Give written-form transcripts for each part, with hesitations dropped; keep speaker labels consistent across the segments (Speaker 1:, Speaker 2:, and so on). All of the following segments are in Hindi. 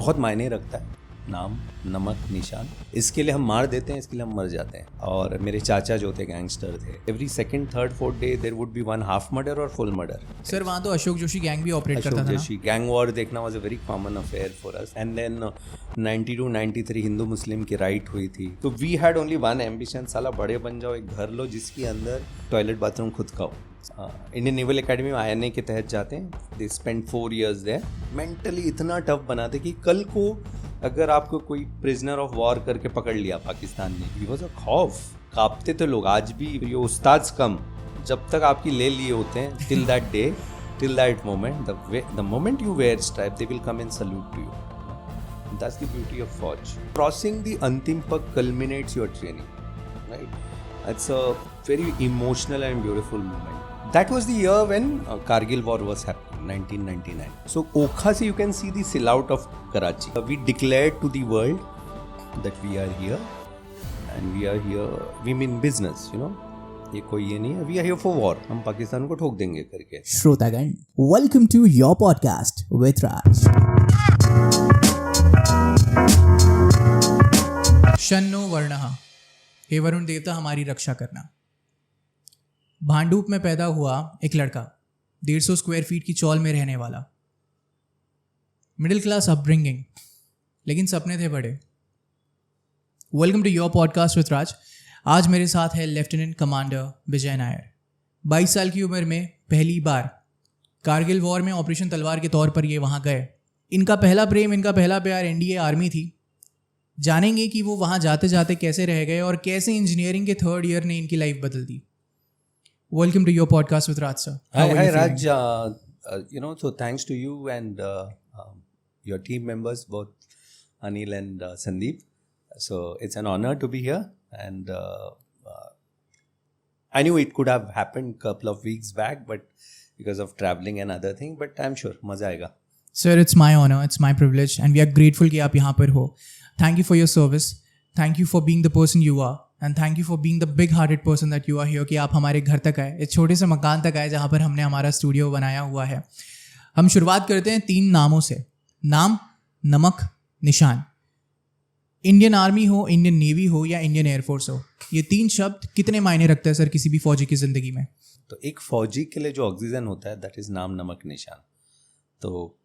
Speaker 1: बहुत मायने रखता है नाम, नमक, निशान। इसके लिए हम मार देते हैं, इसके लिए हम मर जाते हैं। और मेरे चाचा जो थे गैंगस्टर थे, every second, third, fourth day there would be one half murder और फुल मर्डर।
Speaker 2: सर वहाँ तो अशोक जोशी गैंग भी ऑपरेट करता था ना?
Speaker 1: अशोक जोशी गैंग वॉर देखना was a very common affair for us. And then 92, 93 Hindu Muslim की राइट हुई थी, तो we had only one ambition, साला बड़े बन जाओ, एक घर लो जिसके अंदर टॉयलेट बाथरूम खुद का हो। इंडियन नेवल एकेडमी में INA के तहत जाते हैं, they spend 4 years there. Mentally इतना टफ बनाते कि कल को अगर आपको कोई प्रिजनर ऑफ वॉर करके पकड़ लिया पाकिस्तान ने, ही वाज अ खौफ, कांपते थे लोग। आज भी ये उस्ताद कम जब तक आपकी ले लिए होते हैं, till that day, till that moment, the moment you wear stripe, they will come and salute to you. That's the beauty of फौज। क्रॉसिंग द अंतिम पग culminates your training, right? It's a very emotional and beautiful moment. That was the year when Kargil war was happening, 1999. So Okha se you can see the sellout of Karachi. We declared to the world that we are here, and we are here. We mean business, you know. ये कोई ये नहीं है. We are here for war. हम पाकिस्तान को ठोक देंगे करके.
Speaker 3: श्रोतागण, welcome to your podcast with Raj.
Speaker 2: शन्नो वर्णः, हे वरुण देवता हमारी रक्षा करना। भांडूप में पैदा हुआ एक लड़का, 150 स्क्वायर फीट की चौल में रहने वाला, मिडिल क्लास अपब्रिंगिंग, लेकिन सपने थे बड़े। Welcome to your podcast with Raj. आज मेरे साथ है लेफ्टिनेंट कमांडर विजय नायर। 22 साल की उम्र में पहली बार कारगिल वॉर में ऑपरेशन तलवार के तौर पर ये वहाँ गए। इनका पहला प्रेम, इनका पहला प्यार NDA आर्मी थी। जानेंगे कि वो वहाँ जाते जाते कैसे रह गए और कैसे इंजीनियरिंग के 3rd ईयर ने इनकी लाइफ बदल दी। Welcome to your podcast with Raj, sir.
Speaker 1: Hi Raj. So thanks to you and your team members, both Anil and Sandeep. So it's an honor to be here, and I knew it could have happened a couple of weeks back, but because of traveling and other thing, but I'm sure मजा आएगा.
Speaker 2: Sir, it's my honor, it's my privilege, and we are grateful कि आप यहाँ पर हो. Thank you for your service. Thank you for being the person you are. And thank you for being the big hearted person that you are here, कि आप हमारे घर तक आए, इस छोटे से मकान तक आए जहाँ पर हमने हमारा स्टूडियो बनाया हुआ है। हम शुरुआत करते हैं 3 नामों से, नाम, नमक, निशान। इंडियन आर्मी हो, इंडियन नेवी हो या इंडियन एयरफोर्स हो, ये 3 शब्द कितने मायने रखते हैं सर किसी भी फौजी की ज़िंदगी में?
Speaker 1: तो एक फौजी के लिए जो ऑक्सीजन होता है, दैट इज़ नाम, नमक, निशान। तो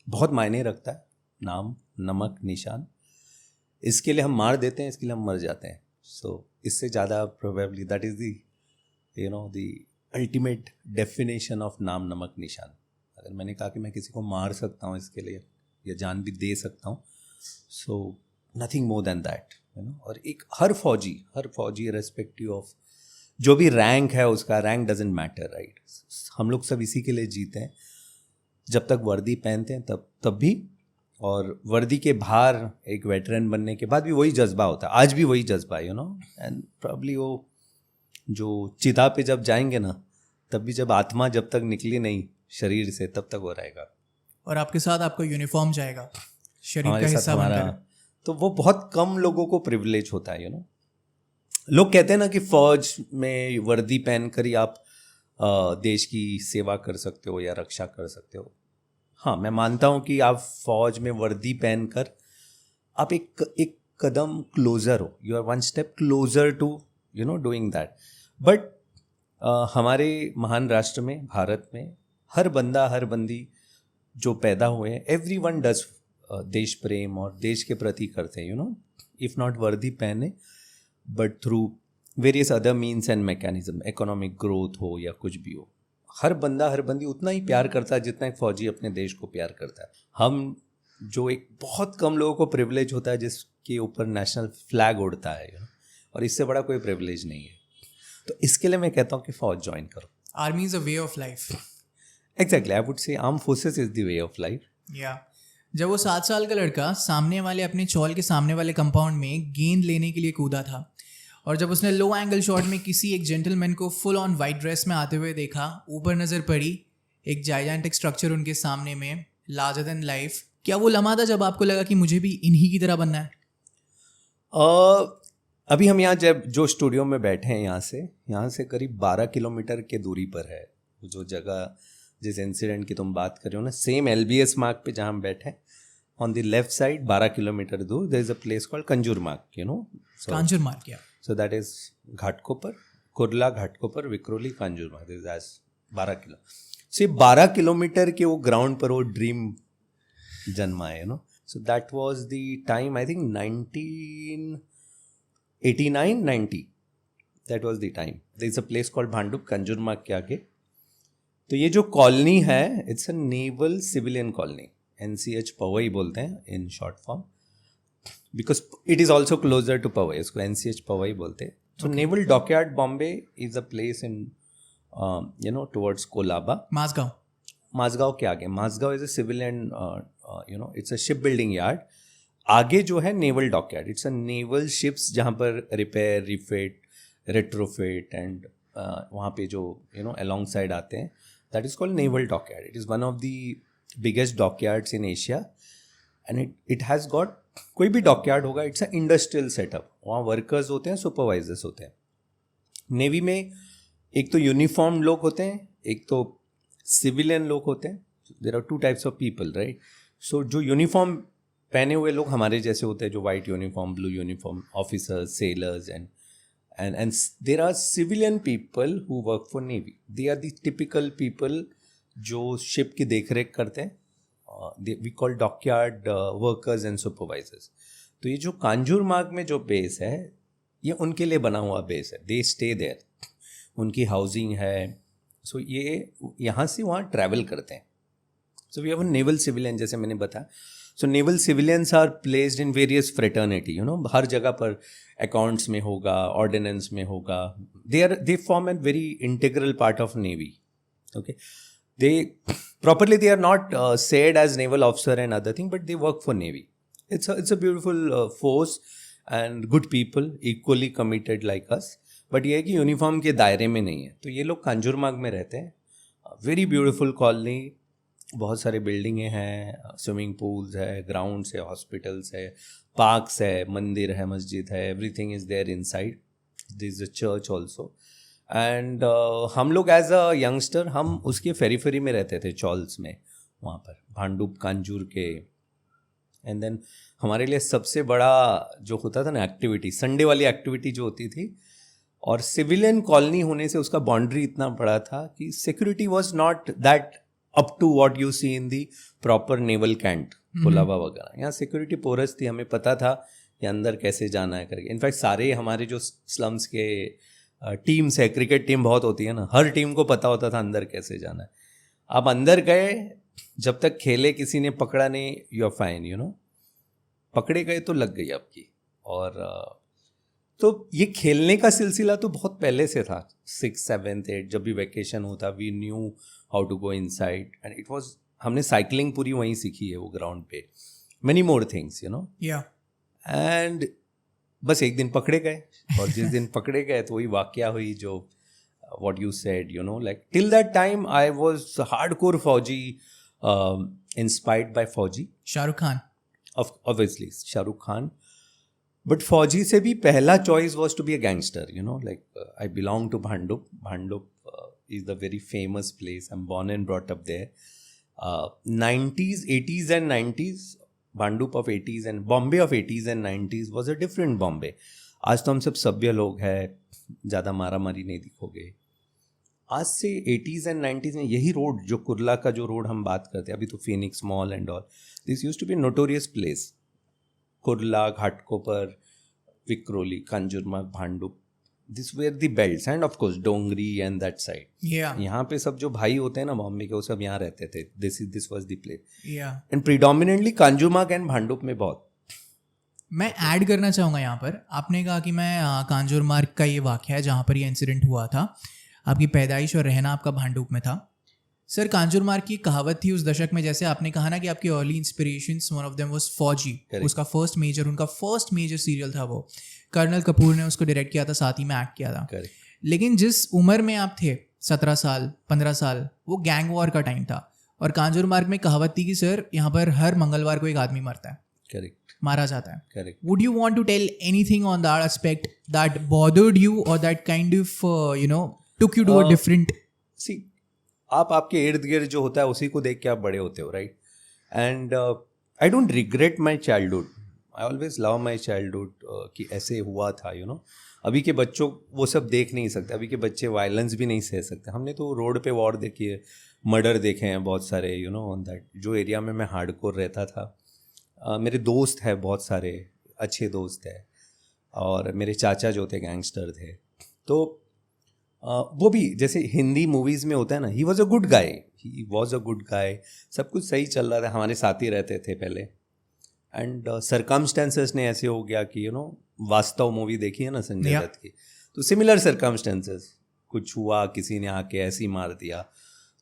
Speaker 1: बहुत मायने रखता है नाम, नमक, निशान। इसके लिए हम मार देते हैं, इसके लिए हम मर जाते हैं। So इससे ज़्यादा probably that is the ultimate definition of नाम, नमक, निशान। अगर मैंने कहा कि मैं किसी को मार सकता हूँ इसके लिए या जान भी दे सकता हूँ, so nothing more than that, और एक हर फौजी रेस्पेक्टिव ऑफ जो भी रैंक है उसका, रैंक डजेंट मैटर, राइट? हम लोग सब इसी के लिए जीते हैं। जब तक वर्दी पहनते हैं तब भी, और वर्दी के बाहर एक वेटरन बनने के बाद भी वही जज्बा होता है। आज भी वही जज्बा है, एंड प्रॉब्ली वो जो चिता पे जब जाएंगे ना, तब भी जब आत्मा जब तक निकली नहीं शरीर से, तब तक वो रहेगा।
Speaker 2: और आपके साथ आपका यूनिफॉर्म जाएगा, शरीर का हिस्सा बनकर।
Speaker 1: तो वो बहुत कम लोगों को प्रिविलेज होता है, लोग कहते हैं ना कि फौज में वर्दी पहन कर ही आप देश की सेवा कर सकते हो या रक्षा कर सकते हो। हाँ, मैं मानता हूँ कि आप फौज में वर्दी पहनकर आप एक कदम क्लोज़र हो, you are 1 step closer to doing that. But हमारे महान राष्ट्र में, भारत में, हर बंदा हर बंदी जो पैदा हुए हैं, एवरीवन डज देश प्रेम और देश के प्रति करते हैं, इफ़ नॉट वर्दी पहने, but through various other means and mechanism, economic growth हो या कुछ भी हो, हर बंदा हर बंदी उतना ही प्यार करता है जितना एक फौजी अपने देश को प्यार करता है। हम जो एक बहुत कम लोगों को प्रिविलेज होता है जिसके ऊपर नेशनल फ्लैग उड़ता है, और इससे बड़ा कोई प्रिविलेज नहीं है। तो इसके लिए मैं कहता हूँ कि फौज ज्वाइन करो।
Speaker 2: Army is a way of life.
Speaker 1: Exactly, I would say arm forces is the way of life.
Speaker 2: या जब वो 7 साल का लड़का सामने वाले अपने चौल के सामने वाले कंपाउंड में गेंद लेने के लिए कूदा था, और जब उसने लो एंगल शॉट में किसी एक जेंटलमैन को फुल ऑन वाइट ड्रेस में आते हुए देखा, ऊपर नज़र पड़ी एक जायंटिक स्ट्रक्चर उनके सामने में, लार्जर देन लाइफ, क्या वो लम्हा था जब आपको लगा कि मुझे भी इन्हीं की तरह बनना है?
Speaker 1: अभी हम यहाँ जब जो स्टूडियो में बैठे हैं, यहाँ से करीब 12 किलोमीटर के दूरी पर है जो जगह, जिस इंसिडेंट की तुम बात कर रहे हो ना, सेम LBS मार्ग पे जहाँ हम बैठे हैं, On the left side, 12 kilometer दूर, there is a place called Kanjurmarg, you know. So,
Speaker 2: कांचुरमार्ग क्या?
Speaker 1: so that is Ghatkopar, Kurla, Ghatkopar, Vikhroli, Kanjurmarg. This is as 12 kilo. So 12 kilometre के वो ग्राउंड पर वो ड्रीम जन्मा है, you know. So that was the time, I think 1989, 90. That was the time. There is a place called Bhandup, Kanjurmarg के आगे. तो ये जो कॉलोनी है, it's a naval civilian colony, NCH Powai बोलते हैं in short form, because it is also closer to Powai, उसको NCH पवई बोलते हैं. So naval dockyard Bombay is a place in you know towards Colaba. Mazgaon के आगे, Mazgaon is a civilian you know, it's a ship building yard. आगे जो है naval dockyard, it's a naval ships जहाँ पर रिपेयर, रिफिट, रेट्रोफिट एंड वहाँ पे जो यू अलोंग साइड आते हैं, that is called naval dockyard. It is one of the biggest dockyards in Asia and it has got, कोई भी डॉकयार्ड होगा, इट्स अ इंडस्ट्रियल सेटअप. वहाँ वर्कर्स होते हैं, सुपरवाइजर्स होते हैं. नेवी में एक तो यूनिफॉर्म लोग होते हैं, एक तो सिविलियन लोग होते हैं. There are two types of people, right. So जो यूनिफॉर्म पहने हुए लोग हमारे जैसे होते हैं, जो white uniform, blue uniform, officers, sellers and there are civilian people who work for Navy. They are the typical people जो शिप की देख रेख करते हैं. We call dockyard workers and supervisors. तो ये जो कांजूरमार्ग में जो बेस है, ये उनके लिए बना हुआ बेस है. They stay there. उनकी हाउसिंग है. सो ये यहाँ से वहाँ ट्रैवल करते हैं. So we have a naval civilian, जैसे मैंने बताया. So naval civilians are placed in various fraternity, you know. हर जगह पर अकाउंट्स में होगा, ऑर्डिनेंस में होगा. They form an very integral part of navy. Okay, they are not said as naval officer and other thing, but they work for Navy. It's a beautiful force and good people, equally committed like us. But ये है कि यूनिफॉर्म के दायरे में नहीं है. तो ये लोग कांजूरमार्ग में रहते हैं. वेरी ब्यूटीफुल कॉलोनी, बहुत सारे बिल्डिंगें हैं, स्विमिंग पूल्स है, ग्राउंड्स है, हॉस्पिटल्स है, पार्क्स है, मंदिर है, मस्जिद है, everything is there inside. This is a church also. And हम लोग एज अ यंगस्टर हम उसके फेरी में रहते थे, चॉल्स में, वहाँ पर भांडुप कांजूर के. एंड देन हमारे लिए सबसे बड़ा जो होता था ना एक्टिविटी, संडे वाली एक्टिविटी जो होती थी, और सिविलियन कॉलोनी होने से उसका बाउंड्री इतना बड़ा था कि security was not that up to what you see in the proper naval cantt, Colaba वगैरह. यहाँ सिक्योरिटी पोरस थी, हमें पता था कि अंदर कैसे जाना है करके. इनफैक्ट सारे हमारे जो स्लम्स के टीम्स है, क्रिकेट टीम बहुत होती है ना, हर टीम को पता होता था अंदर कैसे जाना है. आप अंदर गए, जब तक खेले, किसी ने पकड़ा नहीं, you are fine, you know. पकड़े गए तो लग गई आपकी. और तो ये खेलने का सिलसिला तो बहुत पहले से था. 6th, 7th, 8th जब भी वैकेशन होता, we knew how to go inside and it was, हमने साइकिलिंग पूरी वहीं सीखी है वो ग्राउंड पे. Many more things, you know. And बस एक दिन पकड़े गए, और जिस दिन पकड़े गए तो वही वाकया हुई जो what you said, you know, like till that time I was hardcore Fauji, inspired by Fauji.
Speaker 2: Shahrukh Khan.
Speaker 1: Obviously Shahrukh Khan. But Fauji से भी पहला choice was to be a gangster, you know, like I belong to Bhandup. Bhandup is the very famous place. I'm born and brought up there. 90s, 80s and 90s, Bhandup of 80s and Bombay of 80s and 90s was a different Bombay. आज तो हम सब सभ्य लोग हैं, ज़्यादा मारा मारी नहीं दिखोगे. आज से 80s and 90s में यही रोड, जो कुर्ला का जो रोड हम बात करते हैं, अभी तो Phoenix mall and all, this used to be notorious place. Kurla, Ghatkopar, Vikhroli, Kanjurmarg, Bhandup, this were the belts and of course Dongri and that side. यहाँ पे सब जो भाई होते हैं ना बॉम्बे के, वो सब यहाँ रहते थे. This was the place. And predominantly Kanjurmarg and Bhandup में बहुत.
Speaker 2: मैं ऐड करना चाहूँगा यहाँ पर, आपने कहा कि मैं कांजूरमार्ग का ये वाक़या है जहाँ पर ये इंसिडेंट हुआ था, आपकी पैदाइश और रहना आपका भांडुप में था. सर, कांजूरमार्ग की कहावत थी उस दशक में, जैसे आपने कहा ना कि आपकी early inspirations, one of them was फौजी. उसका उनका फर्स्ट मेजर सीरियल था वो. कर्नल कपूर ने उसको डायरेक्ट किया था, साथ ही में एक्ट किया था. लेकिन जिस उम्र में आप थे, 17 साल 15 साल, वो गैंग वॉर का टाइम था. और कांजूरमार्ग में कहावत थी कि सर यहाँ पर हर मंगलवार को एक आदमी मरता है.
Speaker 1: करेक्ट.
Speaker 2: मारा जाता है. Correct. Would you want to tell anything on that aspect that bothered you or that kind of took you to a different?
Speaker 1: See, आपके इर्द गिर्द जो होता है उसी को देख के आप बड़े होते हो, right. And I don't regret my childhood, I always love my childhood कि ऐसे हुआ था अभी के बच्चों वो सब देख नहीं सकते, अभी के बच्चे वायलेंस भी नहीं सह सकते। हमने तो रोड पे वॉर देखी है, मर्डर देखे हैं बहुत सारे ऑन दैट। जो एरिया में मैं हार्डकोर रहता था, मेरे दोस्त हैं बहुत सारे, अच्छे दोस्त हैं, और मेरे चाचा जो थे गैंगस्टर थे। तो वो भी जैसे हिंदी मूवीज़ में होता है ना, he was a good guy, he was a good guy, सब कुछ सही चल रहा था, हमारे साथ ही रहते थे पहले। एंड सर्कमस्टेंसेस ने ऐसे हो गया कि वास्तव मूवी देखी है ना संजय दत्त की, तो सिमिलर सर्कमस्टेंसेस, कुछ हुआ, किसी ने आके ऐसे ही मार दिया।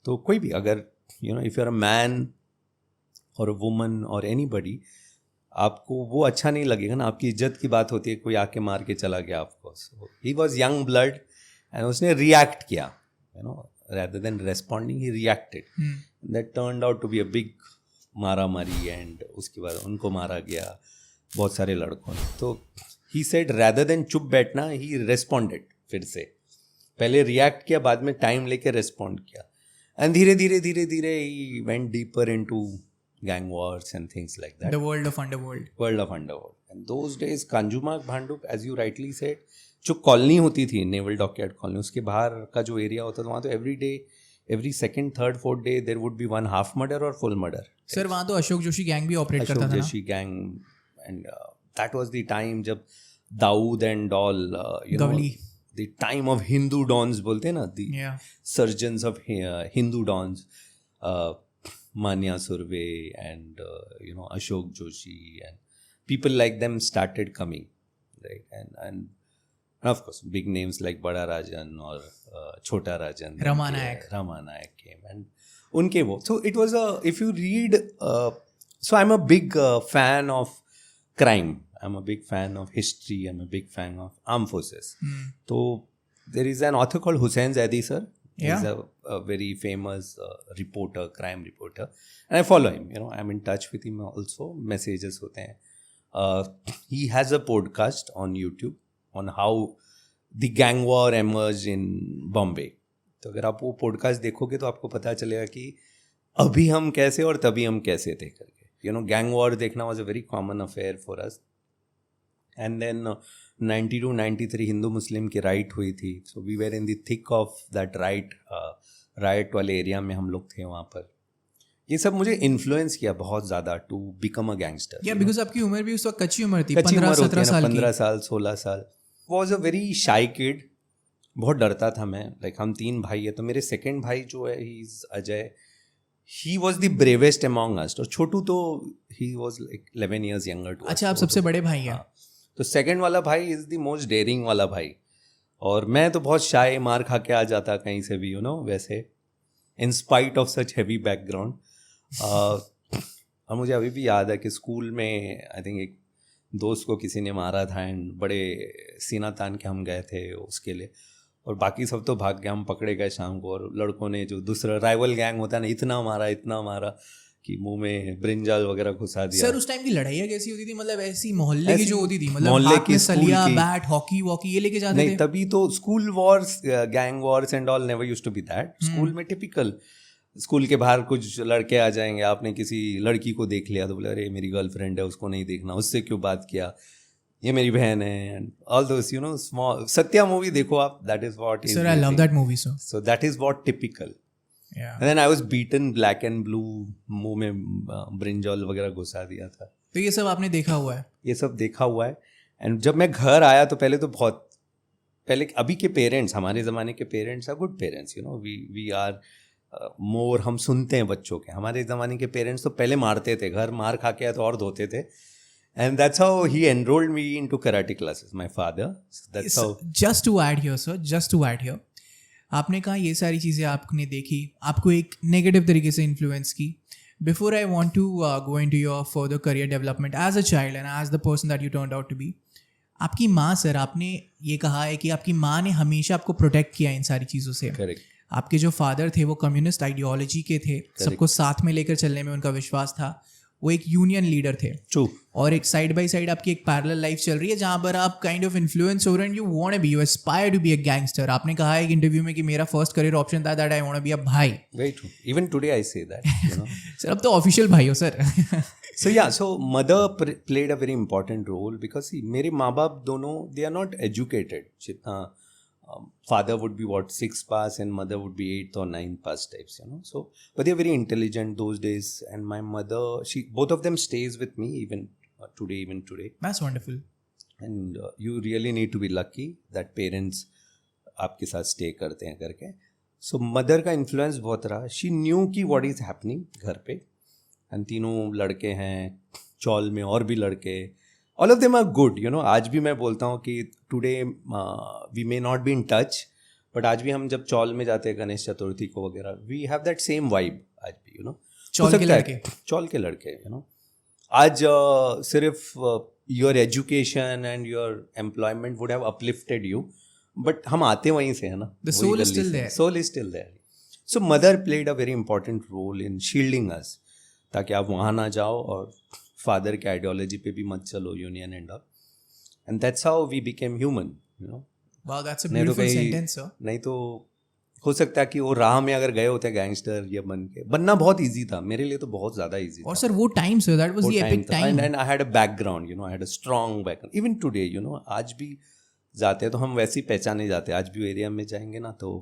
Speaker 1: तो कोई भी अगर if you are a man और अ वुमन और एनीबडी, आपको वो अच्छा नहीं लगेगा ना, आपकी इज्जत की बात होती है, कोई आके मार के चला गया आपको। So he was young blood and उसने रिएक्ट किया, rather than responding, he reacted. That turned out to be a big मारा मारी, एंड उसके बाद उनको मारा गया बहुत सारे लड़कों ने। तो he said rather than चुप बैठना, he responded, फिर से पहले रिएक्ट किया, बाद में टाइम लेके रिस्पॉन्ड किया, एंड धीरे धीरे he went deeper into gang wars and things like that.
Speaker 2: The world of underworld.
Speaker 1: And those days Kanjurmarg, Bhandup, as you rightly said, जो कॉलोनी होती थी नेवल डॉकयार्ड कॉलोनी, उसके बाहर का जो एरिया होता था वहाँ तो every second third fourth day there would be one half murder और फुल मर्डर।
Speaker 2: सर वहाँ तो अशोक जोशी गैंग भी ऑपरेट करता था ना?
Speaker 1: Ashok Joshi gang, and that was the time जब Dawood and all, the time of Hindu dons बोलते हैं ना, the surgeons of Hindu dons, Manya Surve and Ashok Joshi and people like them started coming, right? And of course big names like Bada Rajan or Chota Rajan, Rama Nayak came, and unke wo, so it was if you read, so I'm a big fan of crime, I'm a big fan of history, I'm a big fan of armed forces. So there is an author called Hussain Zaidi sir. He's a very famous reporter, crime reporter, and I follow him, I'm in touch with him also, messages hote hain. He has a podcast on YouTube on how the gang war emerged in Bombay. तो अगर आप वो पॉडकास्ट देखोगे तो आपको पता चलेगा कि अभी हम कैसे और तभी हम कैसे थे करके। गैंग वॉर देखना was a very common affair for us. And then 92-93 Hindu Muslim की राइट हुई थी, so we were in the thick of that riot वाले एरिया में हम लोग थे वहाँ पर। ये सब मुझे इन्फ्लुएंस किया बहुत ज़्यादा टू बिकम अ गैंगस्टर।
Speaker 2: या बिकॉज आपकी उम्र भी उस वक्त कच्ची उम्र थी, 15-17 साल की।
Speaker 1: 15 साल 16 साल। Was a very shy kid, बहुत डरता था मैं। लाइक हम 3 भाई है, तो मेरे सेकेंड भाई जो है he is Ajay, he was the bravest among us. और छोटू तो he was like 11 years younger to us।
Speaker 2: अच्छा, आप सबसे बड़े भाई हैं?
Speaker 1: तो सेकेंड वाला भाई इज द मोस्ट डेयरिंग वाला भाई, और मैं तो बहुत शाय, मार खा के आ जाता कहीं से भी, वैसे in spite of such heavy background. और मुझे अभी भी याद है कि स्कूल में आई थिंक एक दोस्त को किसी ने मारा था, एंड बड़े सीना तान के हम गए थे उसके लिए, और बाकी सब तो भाग गए, हम पकड़े गए शाम को। और लड़कों ने, जो दूसरा राइवल गैंग होता है ना, इतना मारा कि मुंह में ब्रिंजल वगैरह घुसा दिया।
Speaker 2: सर उस टाइम की लड़ाइयाँ कैसी होती थी? मतलब ऐसी मोहल्ले की जो होती थी, मतलब
Speaker 1: मोहल्ले
Speaker 2: हाथ में सलिया, बैट, हॉकी वॉकी ये लेके जाते थे?
Speaker 1: नहीं, तभी तो school wars, gang wars and all never used to be that. School में टिपिकल, स्कूल के बाहर कुछ लड़के आ जाएंगे, आपने किसी लड़की को देख लिया तो बोले अरे मेरी गर्लफ्रेंड है, उसको नहीं देखना, उससे क्यों बात किया, ये मेरी बहन है, and all those small. Satya movie देखो आप, that is what is.
Speaker 2: Sir I love that movie sir.
Speaker 1: So that is what typical. And then I was beaten black and blue, मुंह में ब्रिंजल वगैरह घुसा दिया था।
Speaker 2: तो ये सब आपने देखा हुआ है?
Speaker 1: ये सब देखा हुआ है। एंड जब मैं घर आया तो पहले तो बहुत पहले, अभी के पेरेंट्स, हमारे ज़माने के parents are good parents, we are more, हम सुनते हैं बच्चों के। हमारे ज़माने के पेरेंट्स तो पहले मारते थे, घर मार खा के आया तो और धोते थे। And that's how he enrolled me into karate classes, my father. That's how.
Speaker 2: Just to add here sir, just to add here, आपने कहा ये सारी चीज़ें आपने देखी, आपको एक नेगेटिव तरीके से इन्फ्लुएंस की। Before I want to go into your further career development as a child and as the person that you turned out to be, आपकी माँ, सर आपने ये कहा है कि आपकी माँ ने हमेशा आपको प्रोटेक्ट किया इन सारी चीज़ों से।
Speaker 1: करेक्ट।
Speaker 2: आपके जो फादर थे वो कम्युनिस्ट आइडियोलॉजी के थे, सबको साथ में लेकर चलने में उनका विश्वास था। वो एक यूनियन लीडर थे
Speaker 1: ट्रू
Speaker 2: और एक साइड बाय साइड आपकी एक पैरेलल लाइफ चल रही है जहां पर आप काइंड ऑफ इन्फ्लुएंस हो रहे हैं, you want to be, you aspire to be a gangster. आपने कहा है एक इंटरव्यू में कि मेरा फर्स्ट करियर ऑप्शन था that I want to be a भाई.
Speaker 1: Very true even today I say that you know.
Speaker 2: Sir अब तो ऑफिशियल भाई हो sir.
Speaker 1: So yeah, so mother played a very important role because see, मेरे माँ बाप दोनों they are not educated. जितना father would be what 6 pass and mother would be 8th or 9th pass types, you know. So but they are very intelligent those days, and my mother, she both of them stays with me even today.
Speaker 2: That's wonderful.
Speaker 1: And you really need to be lucky that parents आपके साथ stay करते हैं करके. So mother का influence बहुत रहा. She knew कि what is happening घर पे. एंड तीनों लड़के हैं, चौल में और भी लड़के, all of them are good you know. आज भी मैं बोलता हूँ कि today we may not be in touch, but आज भी हम जब चौल में जाते हैं गणेश चतुर्थी को वगैरह, we have that same vibe आज भी यू नो.
Speaker 2: चौल के लड़के
Speaker 1: यू नो. आज सिर्फ your education and your employment would have uplifted you, but हम आते वहीं से है ना.
Speaker 2: The soul is
Speaker 1: still there. So mother played a very important role in shielding us, ताकि आप वहाँ ना जाओ और फादर के आइडियोलॉजी पे भी मत चलो, union and all. And that's how we became human you know.
Speaker 2: Wow that's a beautiful sentence sir.
Speaker 1: नहीं तो हो सकता है कि वो राह में अगर गए होते गैंगस्टर या बनना बहुत इजी था. मेरे लिए तो बहुत ज़्यादा इजी था.
Speaker 2: और सर वो time sir that was the epic time.
Speaker 1: And I had a background you know, I had a strong background. Even today you know, आज भी जाते हैं तो हम वैसे ही पहचाने जाते हैं. आज भी एरिया में जाएंगे ना तो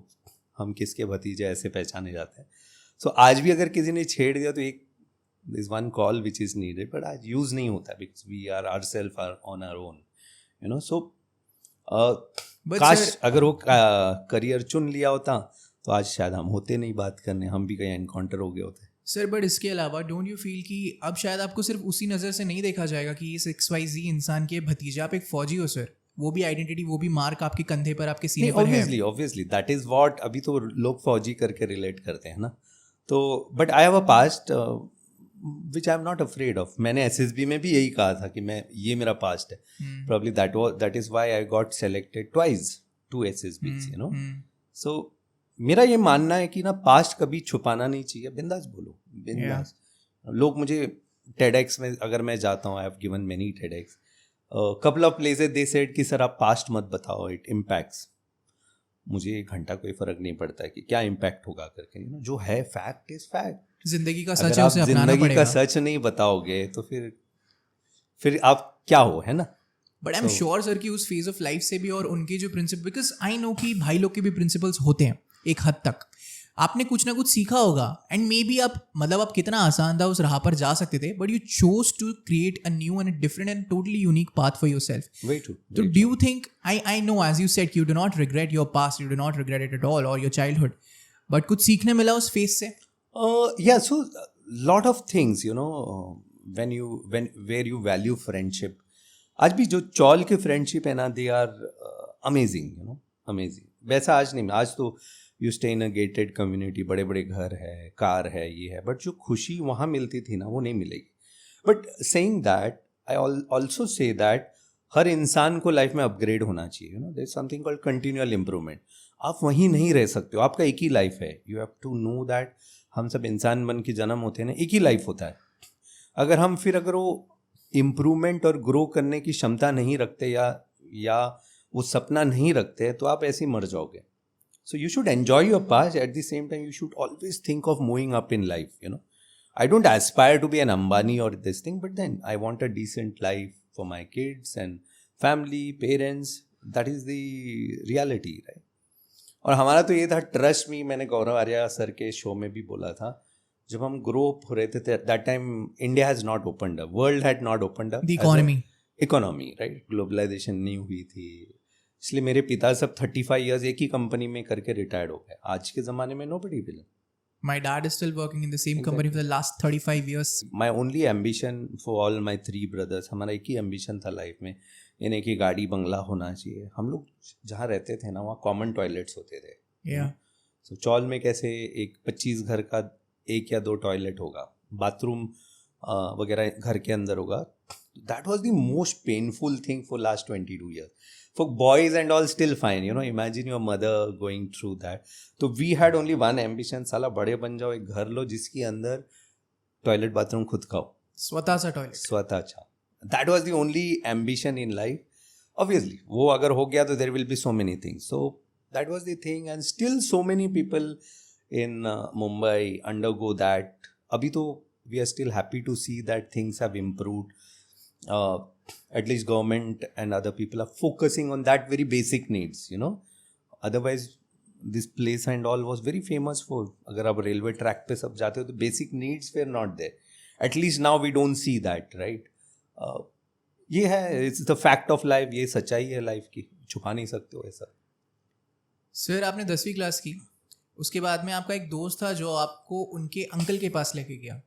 Speaker 1: हम किसके भतीजे ऐसे पहचाने जाते हैं. सो आज भी अगर किसी ने छेड़ दिया तो एक there is one call which is needed, but आज use नहीं होता because we are ourselves are on our own you know. So काश अगर वो करियर चुन लिया होता तो आज शायद हम होते नहीं बात करने, हम भी कहीं एनकाउंटर हो गए होते.
Speaker 2: सर बट इसके अलावा डोंट यू फील कि अब शायद आपको सिर्फ उसी नज़र से नहीं देखा जाएगा कि इस XYZ इंसान के भतीजे, आप एक फौजी हो सर, वो भी आइडेंटिटी, वो भी मार्क आपके कंधे पर, आपके सीने पर है.
Speaker 1: ऑब्वियसली दैट इज व्हाट अभी तो लोग फौजी करके रिलेट करते हैं ना. तो but I have a past which I am not afraid of. मैंने SSB में भी यही कहा था कि मैं, ये मेरा पास्ट है. Probably that is why I got selected twice to SSBs you know. So मेरा ये मानना है कि ना पास्ट कभी छुपाना नहीं चाहिए. बिंदास बोलो, बिंदास. लोग मुझे TEDx में अगर मैं जाता हूँ, I have given many TEDx, couple of places they said कि सर आप पास्ट मत बताओ, इट इम्पैक्ट्स. मुझे एक घंटा कोई फर्क नहीं पड़ता है कि क्या इम्पैक्ट होगा करके यू नो. जो है फैक्ट इज फैक्ट.
Speaker 2: जिंदगी का सच है, उसे अपनाना पड़ेगा.
Speaker 1: जिंदगी का सच नहीं बताओगे तो फिर आप क्या हो, है ना.
Speaker 2: But I am sure sir कि उस फेज ऑफ लाइफ से भी और उनके जो प्रिंसिपल, बिकॉज आई नो कि भाई लोग के भी प्रिंसिपल्स होते हैं एक हद तक, आपने कुछ ना कुछ सीखा होगा. एंड मे बी आप, मतलब आप कितना आसान था उस राह पर जा सकते थे, but you chose to create a new and different and totally unique path for yourself.
Speaker 1: Very true.
Speaker 2: तो do you think, I know as you said you do not regret your past, you do not regret it at all or your childhood, but कुछ सीखने मिला उस फेज से?
Speaker 1: Yeah, so lot of things you know, where you value friendship. आज भी जो चौल के फ्रेंडशिप है ना, they are amazing you know, amazing. वैसा आज नहीं. आज तो you stay in a gated community, बड़े बड़े घर है, कार है, ये है, बट जो खुशी वहाँ मिलती थी ना वो नहीं मिलेगी. But saying that, I also say that हर इंसान को लाइफ में अपग्रेड होना चाहिए you know. There is something called continual improvement. आप वहीं नहीं रह सकते हो, आपका एक ही लाइफ है. You have to know that हम सब इंसान बन के जन्म होते हैं ना, एक ही लाइफ होता है. अगर वो इम्प्रूवमेंट और ग्रो करने की क्षमता नहीं रखते या वो सपना नहीं रखते, तो आप ऐसे ही मर जाओगे. So you should enjoy your past, at the same time you should always think of moving up in life you know. I don't aspire to be an Ambani or this thing, but then I want a decent life for my kids and family, parents. That is the reality right. और हमारा तो ये था, ट्रस्ट मी, मैंने गौरव आर्या सर के शो में भी बोला था, जब हम ग्रो अप हो रहे थे that time India has not opened up, world had not opened up, the economy right. Globalisation नहीं हुई थी, इसलिए मेरे पिता सब 35 ईयर्स एक ही कंपनी में करके रिटायर्ड हो गए. आज के ज़माने में nobody will.
Speaker 2: My dad is still working in the same company for the last 35 years.
Speaker 1: My only ambition for all my 3 brothers, हमारा एक ही ambition था लाइफ में, यानी कि गाड़ी बंगला होना चाहिए. हम लोग जहाँ रहते थे ना, वहाँ कॉमन टॉयलेट्स होते थे.
Speaker 2: Yeah.
Speaker 1: So चौल में कैसे एक 25 घर का 1 या 2 टॉयलेट होगा, बाथरूम वगैरह घर के अंदर होगा. That was the most painful thing for last 22 years. For boys and all still fine, you know, imagine your mother going through that. So we had only one ambition, साला बड़े बन जाओ, एक घर लो जिसके अंदर टॉयलेट बाथरूम खुद का हो.
Speaker 2: स्वतः सा टॉयलेट.
Speaker 1: स्वतःचा. That was the only ambition in life. Obviously, वो अगर हो गया तो there will be so many things. So that was the thing, and still so many people in Mumbai undergo that. अभी तो we are still happy to see that things have improved. At least government and other people are focusing on that very basic needs, you know. Otherwise, this place and all was very famous for. अगर आप railway track पे सब जाते हो तो basic needs were not there. At least now we don't see that, right? ये है, it's the fact of life, ये सच्चाई है लाइफ की, छुपा नहीं सकते हो ऐसा.
Speaker 2: सर आपने 10वीं क्लास की, उसके बाद में आपका एक दोस्त था जो आपको उनके अंकल के पास लेके गया,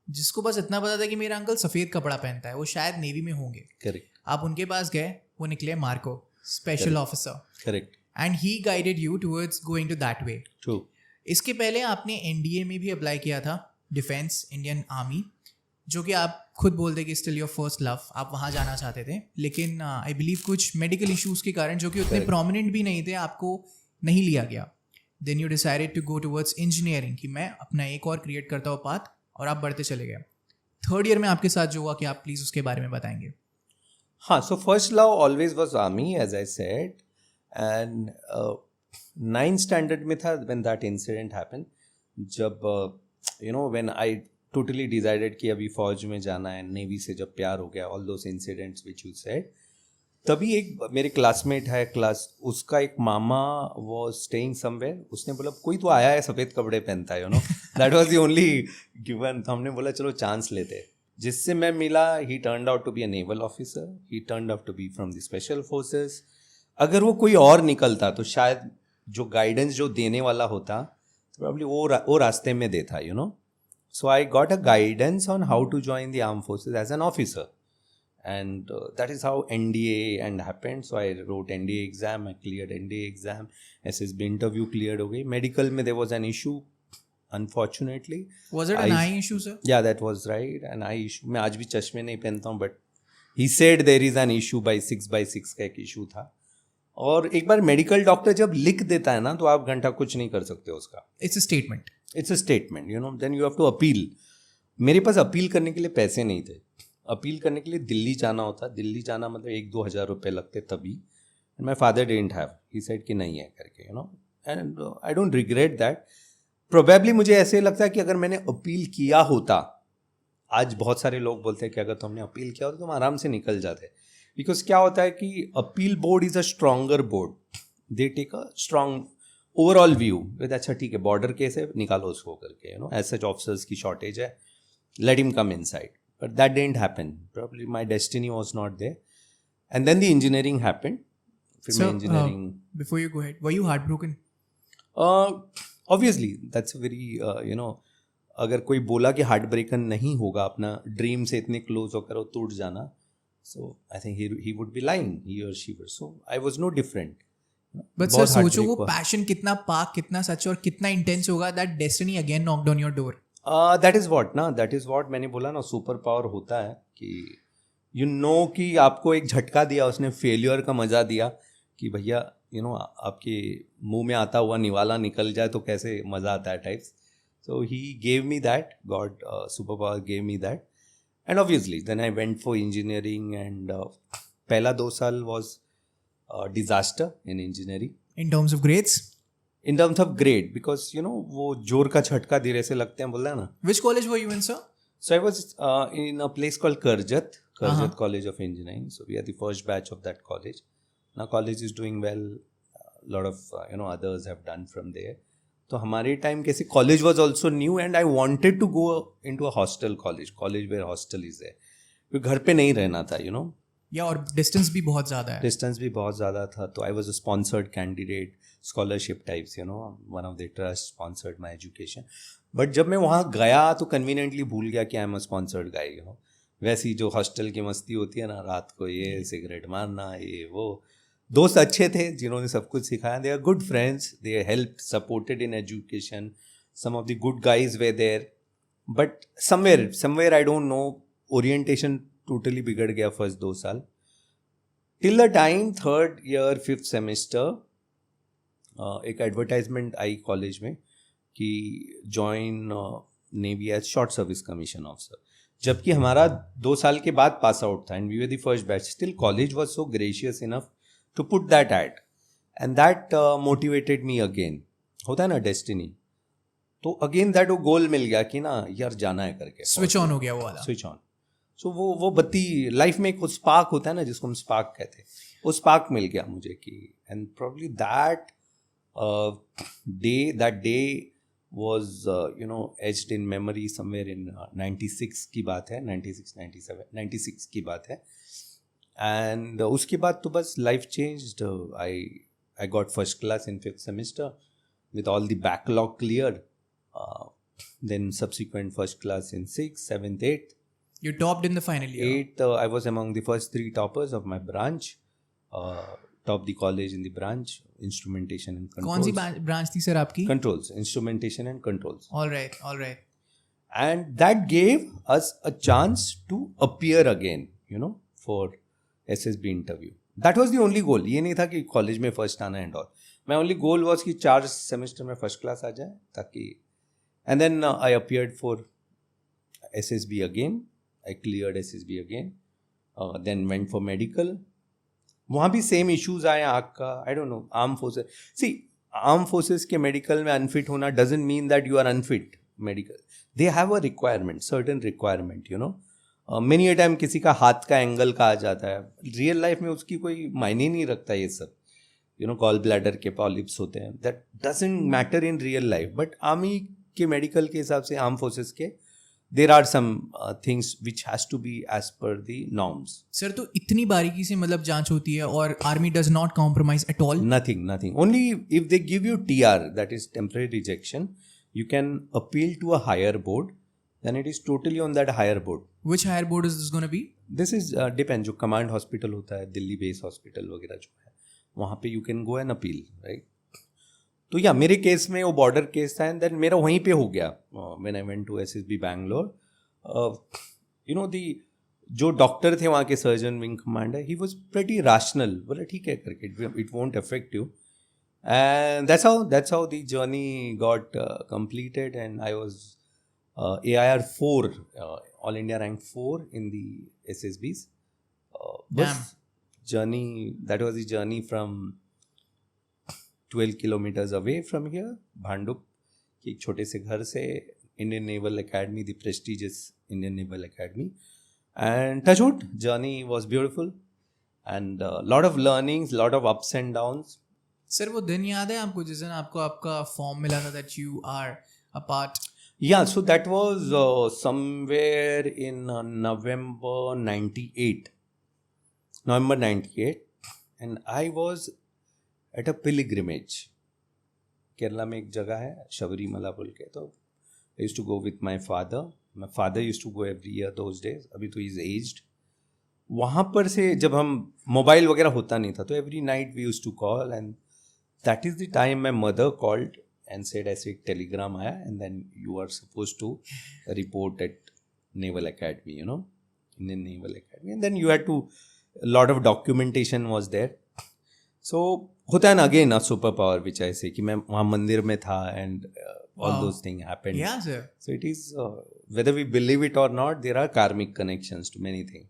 Speaker 2: जिसको बस इतना पता था कि मेरा अंकल सफ़ेद कपड़ा पहनता है, वो शायद नेवी में होंगे.
Speaker 1: करेक्ट.
Speaker 2: आप उनके पास गए, वो निकले MARCOS, special officer.
Speaker 1: Correct.
Speaker 2: And he guided you towards going to that way.
Speaker 1: True.
Speaker 2: इसके पहले आपने एनडीए में भी अप्लाई किया था, डिफेंस इंडियन आर्मी, जो कि आप खुद बोलते कि स्टिल योर फर्स्ट लव, आप वहाँ जाना चाहते थे, लेकिन आई बिलीव कुछ मेडिकल इश्यूज़ के कारण, जो कि उतने प्रोमिनेंट भी नहीं थे, आपको नहीं लिया गया. Then you decided to go towards engineering, कि मैं अपना एक और क्रिएट करता हूँ पाथ, और आप बढ़ते चले गए. थर्ड ईयर में आपके साथ जो हुआ, कि आप प्लीज़ उसके बारे में बताएंगे.
Speaker 1: हाँ, so first love always was army, as I said, and 9th standard में था व्हेन दैट इंसिडेंट हैपन, जब you know when I totally decided कि अभी फौज में जाना है, नेवी से जब प्यार हो गया, all those incidents which you said, तभी एक मेरे क्लासमेट है क्लास, उसका एक मामा वो स्टेइंग समवेयर, उसने बोला कोई तो आया है सफ़ेद कपड़े पहनता है, you know. That was the only given. तो हमने बोला चलो चांस लेते हैं. जिससे मैं मिला, he turned out to be a naval officer, he turned out to be from the special forces. अगर वो कोई और निकलता तो शायद जो गाइडेंस जो देने वाला होता, प्रॉब्ली वो रास्ते में देता, you know. So I got a guidance on how to join the armed forces as an officer, and that is how NDA and happened. So I wrote NDA exam, I cleared NDA exam, SSB interview cleared हो गई. Medical में there was an issue, unfortunately.
Speaker 2: Was it an eye issue, sir?
Speaker 1: Yeah, that was right, an eye issue. मैं आज भी चश्मे नहीं पहनता हूँ, but he said there is an issue by 6/6 का एक issue था. और एक बार मेडिकल डॉक्टर जब लिख देता है ना, तो आप घंटा कुछ नहीं कर सकते उसका.
Speaker 2: It's a statement.
Speaker 1: It's a statement, you know. Then you have to appeal. मेरे पास अपील करने के लिए पैसे नहीं थे. अपील करने के लिए दिल्ली जाना होता. दिल्ली जाना मतलब 1-2 हज़ार रुपये लगते तभी. And my father didn't have, he said कि नहीं है करके, you know. And I don't regret that. Probably मुझे ऐसे लगता है कि अगर मैंने अपील किया होता, आज बहुत सारे लोग बोलते हैं कि अगर तुमने अपील किया होता तो तुम आराम से निकल जाते. बिकॉज क्या होता है कि appeal board is a stronger board. They take a strong overall view with, अच्छा ठीक है बॉर्डर केस है, निकालो उसको करके, you know. As such officers की शॉर्टेज है, let him come inside. But that didn't happen. Probably my destiny was not there. And then the engineering happened. फिर मैं engineering.
Speaker 2: Before you go ahead, were you heartbroken?
Speaker 1: Obviously that's very, you know, अगर कोई बोला कि हार्ट ब्रेकन नहीं होगा, अपना ड्रीम से इतने क्लोज होकर वो टूट जाना, so I think he would be lying, he or she were. So I was no different.
Speaker 2: But sir सोचो वो पैशन कितना पाक, कितना सच और कितना इंटेंस होगा, that destiny again knocked on your door.
Speaker 1: That is what ना, दैट इज़ वॉट मैंने बोला ना, सुपर पावर होता है कि यू नो कि आपको एक झटका दिया उसने, फेलियर का मज़ा दिया कि भैया यू नो आपके मुंह में आता हुआ निवाला निकल जाए तो कैसे मज़ा आता है types. So he gave me that, god super power gave me that. And obviously then I went for engineering, and पहला 2 साल was disaster in engineering.
Speaker 2: In terms of grades?
Speaker 1: In terms of grade, because you know वो जोर का झटका धीरे से लगते हैं, बोल रहे हैं ना.
Speaker 2: Which college were you in, sir?
Speaker 1: So I was in a place called Karjat College of Engineering. So we are the first batch of that college. Now college is doing well. A lot of you know others have done from there. तो हमारे टाइम कैसे college was also new, and I wanted to go into a hostel college where hostel is there. क्योंकि घर पे नहीं रहना था, you know.
Speaker 2: या और डिस्टेंस भी बहुत ज़्यादा है.
Speaker 1: डिस्टेंस भी बहुत ज़्यादा था. तो आई was a sponsored candidate, scholarship types, you know, one of the trust sponsored my education. But जब मैं वहाँ गया तो कन्वीनियंटली भूल गया कि I am a sponsored guy, you know. वैसी जो हॉस्टल की मस्ती होती है ना, रात को ये सिगरेट मारना, ये वो. दोस्त अच्छे थे जिन्होंने सब कुछ सिखाया. They are good friends, they help supported in education. Some of the good guys were there. But somewhere I don't know, orientation totally बिगड़ गया फर्स्ट 2 साल. Till the time 3rd year 5th semester एक एडवर्टाइजमेंट आई कॉलेज में कि join navy as short service commission officer. जबकि हमारा 2 साल के बाद पास आउट था and we were the first batch. Still college was so gracious enough to put that ad and that motivated me again. होता है ना डेस्टिनी. तो अगेन दैट वो गोल मिल गया कि ना यार जाना है करके.
Speaker 2: स्विच ऑन हो गया वो वाला.
Speaker 1: Switch on. सो वो बत्ती लाइफ में एक स्पार्क होता है ना जिसको हम स्पार्क कहते हैं. वो स्पार्क मिल गया मुझे कि and probably that day was etched in memory somewhere in 96 की बात है. 96 की बात है. एंड उसके बाद तो बस life changed. I got first class in 5th semester with all the backlog cleared. Then subsequent first class in 6th, 7th, 8th.
Speaker 2: You topped in the final year.
Speaker 1: 8th, I was among the first 3 toppers of my branch. Topped the college in the branch, instrumentation and controls.
Speaker 2: कौन सी ब्रांच थी सर आपकी?
Speaker 1: Controls, instrumentation and controls.
Speaker 2: All right.
Speaker 1: And that gave us a chance to appear again, for SSB interview. That was the only goal. ये नहीं था कि कॉलेज में फर्स्ट आना and all. My only goal was कि 4 सेमेस्टर में फर्स्ट क्लास आ जाए ताकि. And then I appeared for SSB again. I cleared SSB again. Then went for medical. वहाँ भी सेम इश्यूज आए आँख का. I don't know. Arm forces. See arm forces के मेडिकल में अनफिट होना doesn't mean that you are unfit medical. They have a requirement, certain requirement. Many a time किसी का हाथ का एंगल का आ जाता है. रियल लाइफ में उसकी कोई मायने नहीं रखता ये सब. गॉल ब्लैडर के पॉलिप्स होते हैं. That doesn't matter in real life. But army के मेडिकल के हिसाब से, आर्म फोर्सेस के, there are some things which has to be as per the norms.
Speaker 2: Sir तो इतनी बारीकी से मतलब जांच होती है और army does not compromise at all?
Speaker 1: Nothing. Only if they give you TR, that is temporary rejection, you can appeal to a higher board. Then it is totally on that higher board.
Speaker 2: Which higher board is this going to be?
Speaker 1: This is depends. जो command hospital होता है, दिल्ली बेस हॉस्पिटल वगैरह जो है, वहाँ पे you can go and appeal, right? तो या मेरे केस में वो बॉर्डर केस था एंड देन मेरा वहीं पे हो गया. When I went to SSB Bangalore, the जो डॉक्टर थे वहाँ के, surgeon wing commander, he was pretty rational. बोला ठीक है करके, it won't affect you. And that's how the journey got completed and I was AIR 4, all India rank 4 in the SSBs. बस journey, that was the journey from 12 kilometers away from here, Bhandup की एक छोटे से घर से, Indian naval academy, the prestigious Indian naval academy. And touchwood, journey was beautiful and lot of learnings, lot of ups and downs.
Speaker 2: Sir वो दिन याद है आपको जिस दिन आपको आपका फॉर्म मिला था that you are a part?
Speaker 1: Yeah, so that was somewhere in November 98. And I was at a pilgrimage. Kerala में एक जगह है शबरीमला बोल के. तो I used to go with my father. My father used to go every year those days. अभी तो he's aged. वहाँ पर से जब हम, मोबाइल वगैरह होता नहीं था, तो every night we used to call and that is the time my mother called and said ऐसे एक टेलीग्राम आया and then you are supposed to report at Naval Academy, Indian Naval Academy, and then you had to, a lot of documentation was there. So होता है ना, again a super power which I say कि मैं वहाँ मंदिर में था and all those thing happened.
Speaker 2: Yeah, sir.
Speaker 1: So it is whether we believe it or not, there are karmic connections to many things.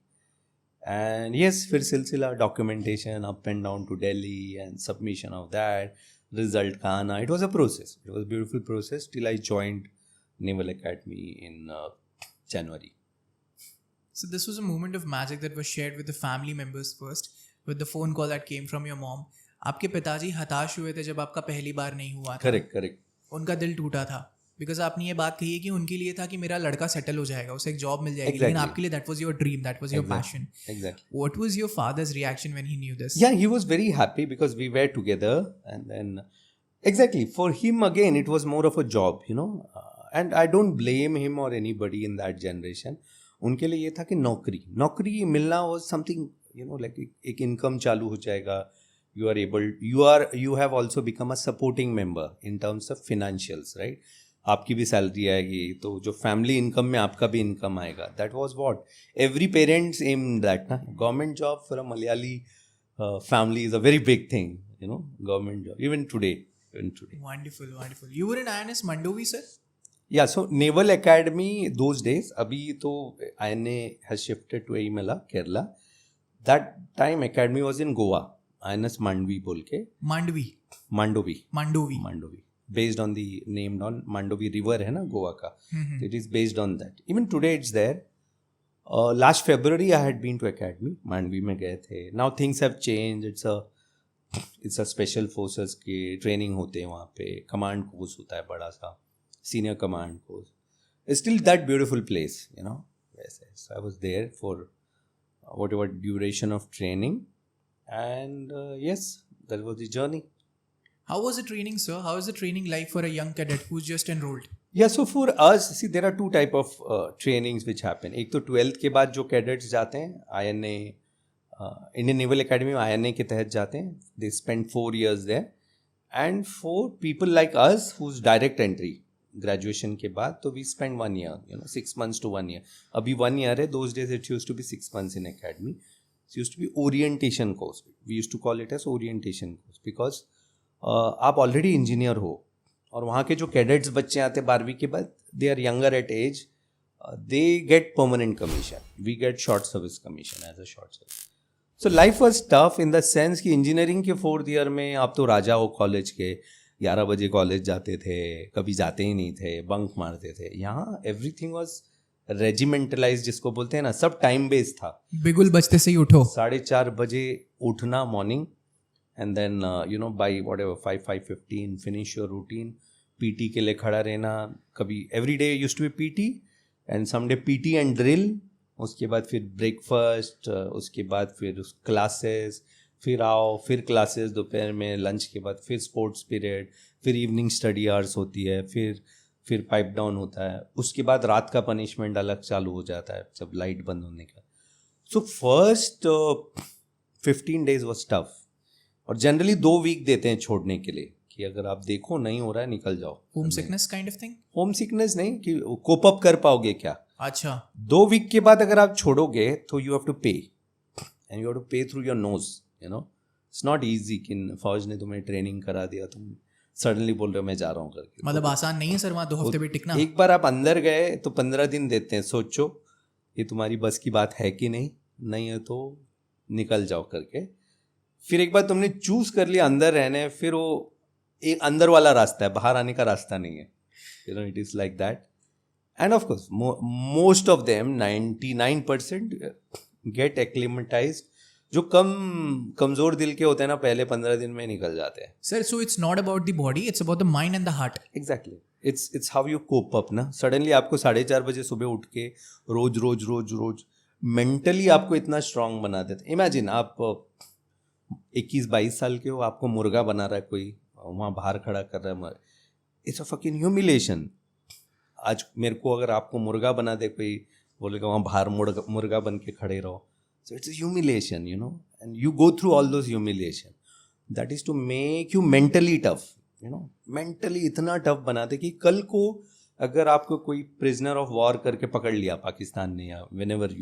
Speaker 1: And yes, फिर सिलसिला documentation up and down to Delhi and submission of that, result का आना. It was a process. It was a beautiful process till I joined Naval Academy in January.
Speaker 2: So this was a moment of magic that was shared with the family members first, with the phone call that came from your mom. आपके पिताजी हताश हुए थे जब आपका पहली बार नहीं हुआ था.
Speaker 1: Correct.
Speaker 2: उनका दिल टूटा था बिकॉज आपने ये बात कही है कि उनके लिए था कि मेरा लड़का सेटल हो जाएगा, उसे एक जॉब मिल जाएगी. लेकिन आपके लिए that was your dream, that was your passion.
Speaker 1: Exactly.
Speaker 2: What was your fathers reaction when he new this?
Speaker 1: Yeah, he was very happy because we were together, and then exactly for him again it was more of a job, and I don't blame him or anybody in that generation. उनके लिए ये था कि नौकरी मिलना was something, like एक इनकम चालू हो जाएगा. You have also become a supporting member in terms of financials, right? आपकी भी सैलरी आएगी तो जो फैमिली इनकम में आपका भी इनकम आएगा. That was what every parents aim that ना. Government job for a Malayali family is a very big thing, government job, even today.
Speaker 2: Wonderful. You were in INS Mandovi, sir?
Speaker 1: Yeah, so Naval Academy those days, अभी तो INA has shifted to Aimela, Kerala. That time Academy was in Goa, INS Mandvi बोल के.
Speaker 2: Mandvi
Speaker 1: Mandovi.
Speaker 2: Mandovi
Speaker 1: Based on the named on Mandovi River है ना गोवा का. It is based on that. Even today it's there. Last February I had been to Academy. Mandvi में गए थे. Now things have changed. It's a special forces की training होते हैं वहाँ पे. Command course होता है बड़ा सा. Senior command course. It's still that beautiful place, you know. Yes. So I was there for whatever duration of training, and yes, that was the journey.
Speaker 2: How was the training, sir? How is the training like for a young cadet who's just enrolled?
Speaker 1: Yeah, so for us, see, there are two type of trainings which happen. एक तो 12th के बाद जो cadets जाते हैं, INA, Indian Naval Academy में INA के तहत जाते हैं. They spend 4 years there. And for people like us who's direct entry, graduation के बाद, तो we spend 1 year, 6 months to 1 year. अभी 1 year है. Those days it used to be 6 months in academy. It used to be orientation course. We used to call it as orientation course because आप ऑलरेडी इंजीनियर हो और वहाँ के जो कैडेट्स बच्चे आते 12वीं के बाद, they are younger at age, they get permanent commission. We get short service commission as a short service. So life was tough in the sense कि इंजीनियरिंग के 4th ईयर में आप तो राजा हो कॉलेज के. 11 बजे कॉलेज जाते थे, कभी जाते ही नहीं थे, बंक मारते थे. यहाँ एवरीथिंग वॉज रेजिमेंटलाइज, जिसको बोलते हैं ना, सब टाइम बेस्ड था.
Speaker 2: बिगुल बजते से ही उठो.
Speaker 1: 4:30 बजे उठना morning, and then by whatever 5:15 finish your routine. PT के लिए खड़ा रहना. कभी every day used to be PT and someday PT and drill. उसके बाद फिर ब्रेकफास्ट, उसके बाद फिर क्लासेस, फिर आओ, फिर क्लासेस दोपहर में, लंच के बाद फिर स्पोर्ट्स पीरियड, फिर इवनिंग स्टडी आवर्स होती है, फिर पाइप डाउन होता है. उसके बाद रात का पनिशमेंट अलग चालू हो जाता है जब लाइट बंद होने का. So first 15 days was tough. और जनरली 2 वीक देते हैं छोड़ने के लिए कि अगर आप देखो नहीं हो रहा है निकल जाओ.
Speaker 2: Home sickness kind of thing.
Speaker 1: Home sickness नहीं कि कोप अप कर पाओगे क्या.
Speaker 2: अच्छा.
Speaker 1: 2 वीक के बाद अगर आप छोड़ोगे तो यू हैव टू पे, एंड यू हैव टू पे through your nose. It's not easy कि फौज ने तुम्हें ट्रेनिंग करा दिया, तुम सडनली बोल रहे हो मैं जा रहा हूँ करके.
Speaker 2: मतलब आसान नहीं है सर वहाँ 2 हफ्ते भी टिकना.
Speaker 1: एक बार आप अंदर गए तो 15 दिन देते हैं. सोचो ये तुम्हारी बस की बात है कि नहीं है तो निकल जाओ करके. फिर एक बार तुमने चूज कर लिया अंदर रहने, फिर वो एक अंदर वाला रास्ता है, बाहर आने का रास्ता नहीं है. It is like that. And of course most of them 99% get acclimatised. जो कमजोर दिल के होते हैं ना, पहले 15 दिन में निकल जाते हैं.
Speaker 2: Sir, so it's not about the body, it's about the mind and the heart.
Speaker 1: Exactly. It's how you cope up ना. सडनली आपको 4:30 बजे सुबह उठ के रोज मेंटली आपको इतना स्ट्रांग बना देते. इमेजिन आप 21-22 साल के हो, आपको मुर्गा बना रहा है कोई, वहाँ बाहर खड़ा कर रहा है. It's a fucking humiliation. आज मेरे को अगर आपको मुर्गा बना दे कोई, बोलेगा वहाँ बाहर मुर्गा बन के खड़े रहो. So it's a humiliation, and you go through all those humiliation. That is to make you mentally tough. Mentally इतना टफ बना दे कि कल को अगर आपको कोई प्रिजनर ऑफ वॉर करके पकड़ लिया पाकिस्तान ने, या whenever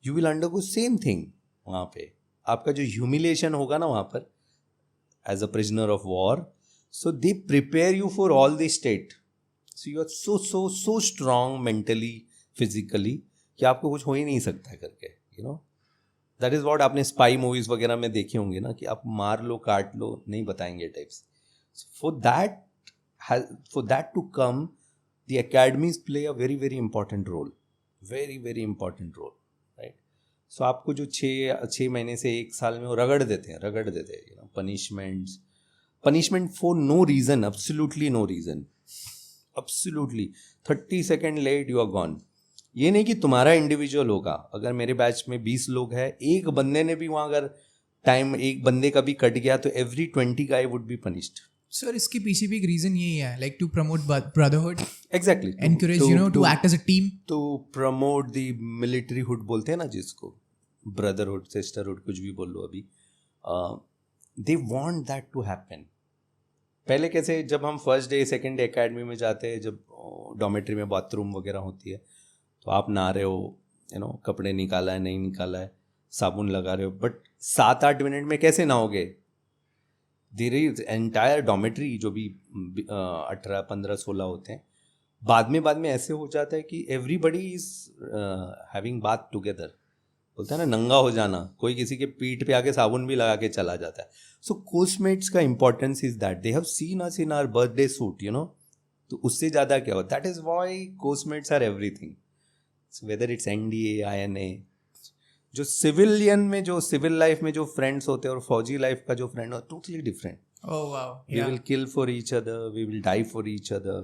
Speaker 1: you will undergo same thing. वहाँ पे आपका जो ह्यूमिलेशन होगा ना वहाँ पर as a prisoner of war, so they prepare you for all the state. So you are so strong mentally, physically, कि आपको कुछ हो ही नहीं सकता करके. दैट इज व्हाट आपने स्पाई मूवीज वगैरह में देखे होंगे ना, कि आप मार लो काट लो नहीं बताएंगे types. For that to come, the academies play a very very important role. Very very important role. So आपको जो 6 महीने से 1 साल में वो रगड़ देते हैं. Punishment for no reason, absolutely no reason. Absolutely 30 second late you are gone. ये नहीं कि तुम्हारा इंडिविजुअल होगा. अगर मेरे बैच में 20 लोग हैं, एक बंदे ने भी वहाँ अगर टाइम एक बंदे का भी कट गया तो every 20 guy would be punished.
Speaker 2: Sir, इसके पीछे भी एक रीजन यही है, like to promote brotherhood.
Speaker 1: Exactly.
Speaker 2: Encourage to act as a team,
Speaker 1: to promote the military hood बोलते हैं ना जिसको, ब्रदरहुड, सिस्टरहुड, कुछ भी बोल लो. अभी they want that to happen. पहले कैसे, जब हम first day second day academy में जाते हैं, जब डॉर्मेट्री में बाथरूम वगैरह होती है, तो आप नहा रहे हो, कपड़े निकाला है नहीं निकाला है, साबुन लगा रहे हो, बट 7-8 मिनट में कैसे नहाओगे. देयर इज एंटायर डॉर्मेट्री जो भी 18, 15, 16 होते हैं, बाद में ऐसे हो जाता है कि everybody is having bath together, बोलते हैं ना नंगा हो जाना, कोई किसी के पीठ पे आके साबुन भी लगा के चला जाता है. सो कोस्टमेट्स का importance is that they have seen us in our birthday suit, you know. तो उससे ज़्यादा क्या हो, that is why coursemates are everything. Whether it's NDA, INA. जो सिविलियन में, जो सिविल लाइफ में जो फ्रेंड्स होते हैं और फौजी लाइफ का जो फ्रेंड हो, totally different.
Speaker 2: Oh wow.
Speaker 1: We
Speaker 2: Yeah.
Speaker 1: will kill for each other, we will die for each other,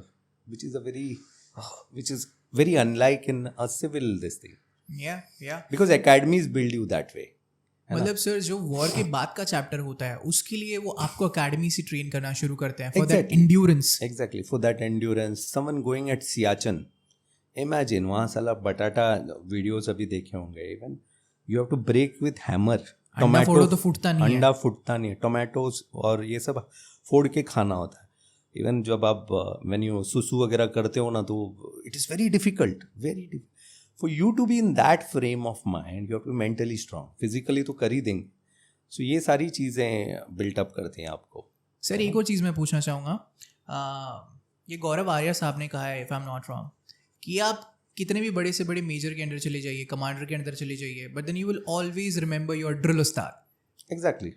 Speaker 1: which is very unlike in a civil this thing,
Speaker 2: Yeah. Yeah.
Speaker 1: because academies build you that way. है ना?
Speaker 2: मतलब सर जो वॉर के बाद का चैप्टर होता है उसके लिए वो आपको अकेडमी से ट्रेन करना शुरू करते हैं for that
Speaker 1: Exactly.
Speaker 2: Endurance.
Speaker 1: Exactly, for that endurance. Someone going at Siachen, imagine वहाँ साला बटाटा वीडियोस अभी देखे होंगे. Even you have to break with hammer.
Speaker 2: अंडा फोड़ो तो फूटता नहीं है.
Speaker 1: अंडा फूटता नहीं है, टोमेटोज और ये सब फोड़ के खाना होता है. इवन जब आप व्हेन यू सुसु वगैरह करते हो ना, तो it is very difficult for you to be in that frame of mind. You have to mentally strong. Physically तो कर ही देंगे. सो ये सारी चीज़ें बिल्टअप करते हैं आपको.
Speaker 2: सर एक और चीज़ मैं पूछना चाहूँगा. ये गौरव आर्या साहब ने कहा है, if I am not wrong, कि आप कितने भी बड़े से बड़े मेजर के अंदर चले जाइए, कमांडर के अंदर चले जाइए, but then you will always remember your drill उस्ताद.
Speaker 1: Exactly.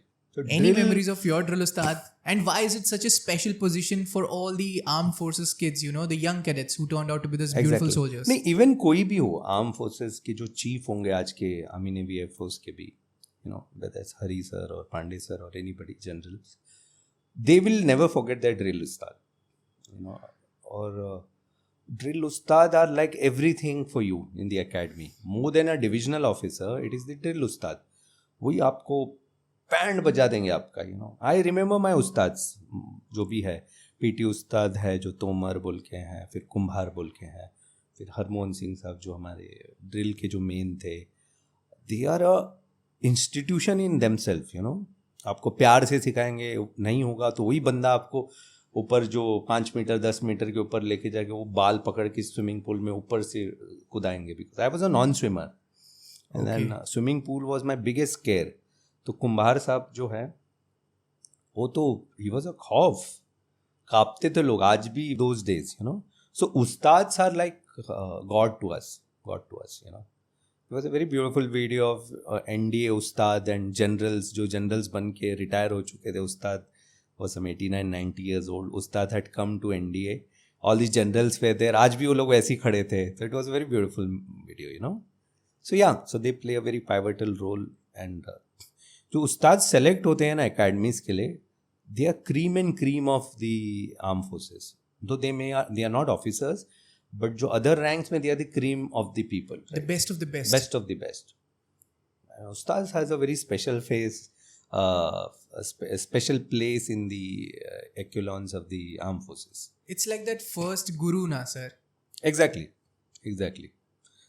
Speaker 2: Any memories of your drill ustad? And why is it such a special position for all the armed forces kids, you know, the young cadets who turned out to be these beautiful soldiers?
Speaker 1: नहीं, इवन कोई भी हो आर्म फोर्सेस के जो चीफ होंगे आज के आर्मी नेवी एयरफोर्स के भी, you know, whether it's Hari sir और पांडे सर और anybody generals, they will never forget that drill उस्ताद, यू नो. और ड्रिल उस्ताद are like everything for you in the academy. More than a divisional officer, it is the drill उस्ताद. वही आपको बैंड बजा देंगे आपका, you know. I remember my उस्ताद जो भी है. PT उस्ताद है जो तोमर बोल के हैं, फिर कुम्हार बोल के हैं, फिर हरमोहन सिंह साहब जो हमारे ड्रिल के जो मेन थे. They are a institution in themselves, you know. आपको प्यार से सिखाएंगे. नहीं होगा तो वही बंदा आपको ऊपर जो 5 मीटर 10 मीटर के ऊपर लेके जाके वो बाल पकड़ के स्विमिंग पूल में ऊपर से कुदाएंगे. Because I was a non swimmer and then swimming pool was my biggest care. तो कुम्हार साहब जो है वो तो ही वॉज अ खौफ. कांपते थे लोग आज भी those days, you know. So उस्ताद are like god to us, you know. It was a very beautiful video of NDA उस्ताद एंड जनरल्स, जो जनरल्स बन के रिटायर हो चुके थे. उस्ताद was some 89-90 years old. Ustad had come to NDA. All these generals were there. आज भी वो लोग वैसे ही खड़े थे. So it was a very beautiful video, you know. So yeah, so they play a very pivotal role. And जो उस्ताद सेलेक्ट होते हैं ना एकेडमीज के लिए, they are cream and cream of the armed forces. Though they are not officers, but जो other ranks में they are the cream of the people. Right?
Speaker 2: The best of the best.
Speaker 1: Best of the best. Ustad has a very special face. A special place in the echelons of the armed forces.
Speaker 2: It's like that first guru na sir.
Speaker 1: Exactly.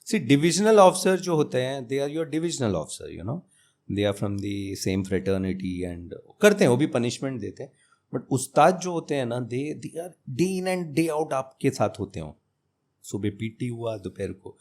Speaker 1: See, divisional officer जो होते हैं, they are your divisional officer, you know. They are from the same fraternity and करते हैं, वो भी punishment देते हैं. But उस्ताद जो होते हैं ना, they are day in and day out आपके साथ होते हैं. सुबह PT हुआ, दोपहर को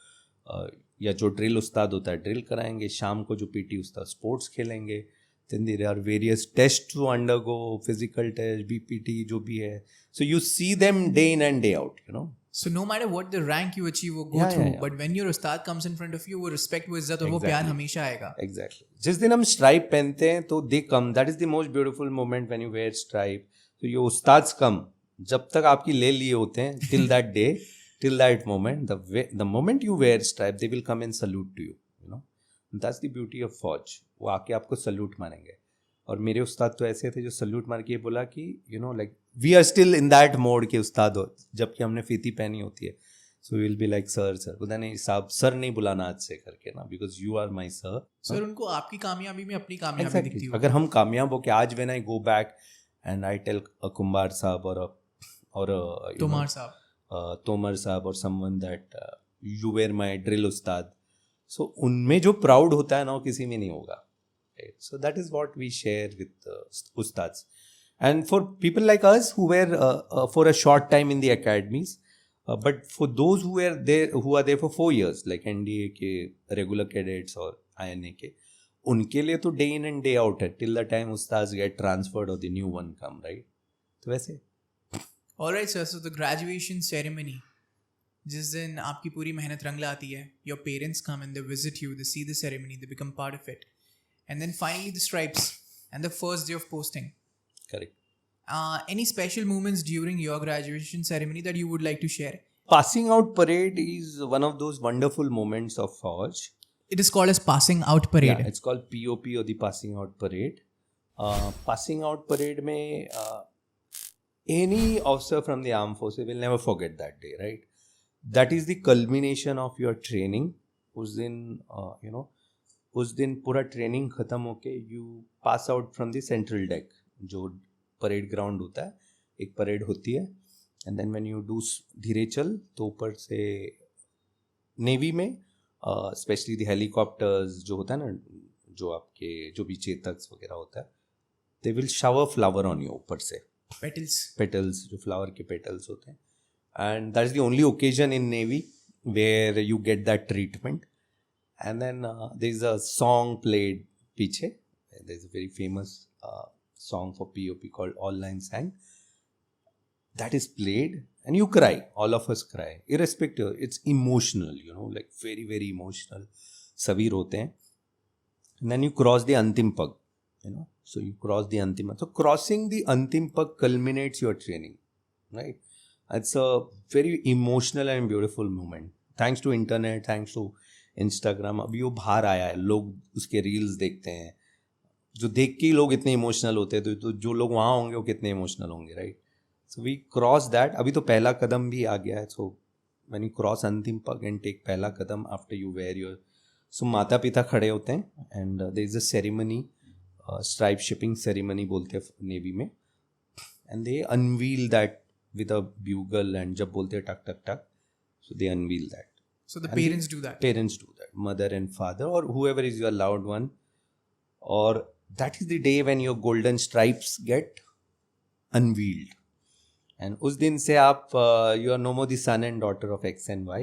Speaker 1: या जो ड्रिल उस्ताद होता है ड्रिल कराएंगे, शाम को जो PT उस्ताद स्पोर्ट्स खेलेंगे. Then there are various tests to undergo, physical test, BPT जो भी है. So you see them day in and day out, you know.
Speaker 2: So no matter what the rank you achieve or go through, but when your ustad comes in front of you, वो respect, वो इज्जत और वो प्यार हमेशा आएगा.
Speaker 1: Exactly. जिस दिन हम stripe पहनते हैं तो they come. That is the most beautiful moment when you wear stripe. So your ustads come. जब तक आपकी ले लिए होते हैं till that day, till that moment, the moment you wear stripe, they will come and salute to you, you know. That's the beauty of फौज. वो आके आपको सल्यूट मारेंगे. और मेरे उस्ताद तो ऐसे थे जो सल्यूट मार के बोला कि you know like we are still in that mode के उस्ताद हो, जबकि हमने फीती पहनी होती है. So will be like sir बोला नहीं साहब, सर नहीं बुलाना आज से करके ना, because you are my sir.
Speaker 2: Sir उनको आपकी कामयाबी में अपनी कामयाबी दिखती है.
Speaker 1: अगर हम कामयाब हो के आज when I go back and I tell Kumhar साहब और तोमर साहब और someone that you were my drill उस्ताद, सो उनमें जो प्राउड होता है ना वो किसी में नहीं होगा. So that is what we share with ustads. And for people like us who were for a short time in the academies, but for those who are there for 4 years, like NDA के regular cadets or INA के, उनके लिए तो day in and day out है till the time ustads get transferred or the new one come, right? तो वैसे.
Speaker 2: All right, sir. So the graduation ceremony, जिस दिन आपकी पूरी मेहनत रंग लाती है, your parents come and they visit you, they see the ceremony, they become part of it, and then finally the stripes and the first day of posting.
Speaker 1: Correct.
Speaker 2: Any special moments during your graduation ceremony that you would like to share?
Speaker 1: Passing out parade is one of those wonderful moments of Forge.
Speaker 2: It is called as passing out parade.
Speaker 1: Yeah, it's called POP or the passing out parade. Passing out parade mein any officer from the armed forces will never forget that day, right? That is the culmination of your training. उस दिन उस दिन पूरा ट्रेनिंग खत्म होके you pass out from the central deck, जो परेड ग्राउंड होता है, एक परेड होती है, and then when you do धीरे चल, तो ऊपर से नेवी में स्पेशली द हेलीकॉप्टर्स जो होता है ना, जो आपके जो भी चेतक्स वगैरह होता है, they will shower flower on you ऊपर से, पेटल्स जो फ्लावर के पेटल्स होते हैं, and that is the only occasion in navy where you get that treatment. And then there is a song played piche. There is a very famous song for POP called All Lines Sang. That is played and you cry. All of us cry. Irrespective, it's emotional, like very, very emotional. Sabhi rote hain. And then you cross the Antim Pag, So you cross the Antim Pag. So crossing the Antim Pag culminates your training, right? It's a very emotional and beautiful moment. Thanks to internet, thanks to Instagram, अभी वो बाहर आया है, लोग उसके रील्स देखते हैं, जो देख के ही लोग इतने इमोशनल होते हैं, तो जो लोग वहाँ होंगे वो कितने इमोशनल होंगे, right? So we cross that. अभी तो पहला कदम भी आ गया है. सो व्हेन यू क्रॉस अंतिम पग एंड टेक पहला कदम after you wear your, so माता पिता खड़े होते हैं and there is a ceremony, stripe shipping ceremony बोलते हैं नेवी में, and they unveil that with a bugle, and जब बोलते हैं टक टक टक, so they unveil that.
Speaker 2: So the parents do that.
Speaker 1: Parents do that, mother and father or whoever is your loved one. Or that is the day when your golden stripes get unveiled. And उस दिन से आप you are no more the son and daughter of X and Y.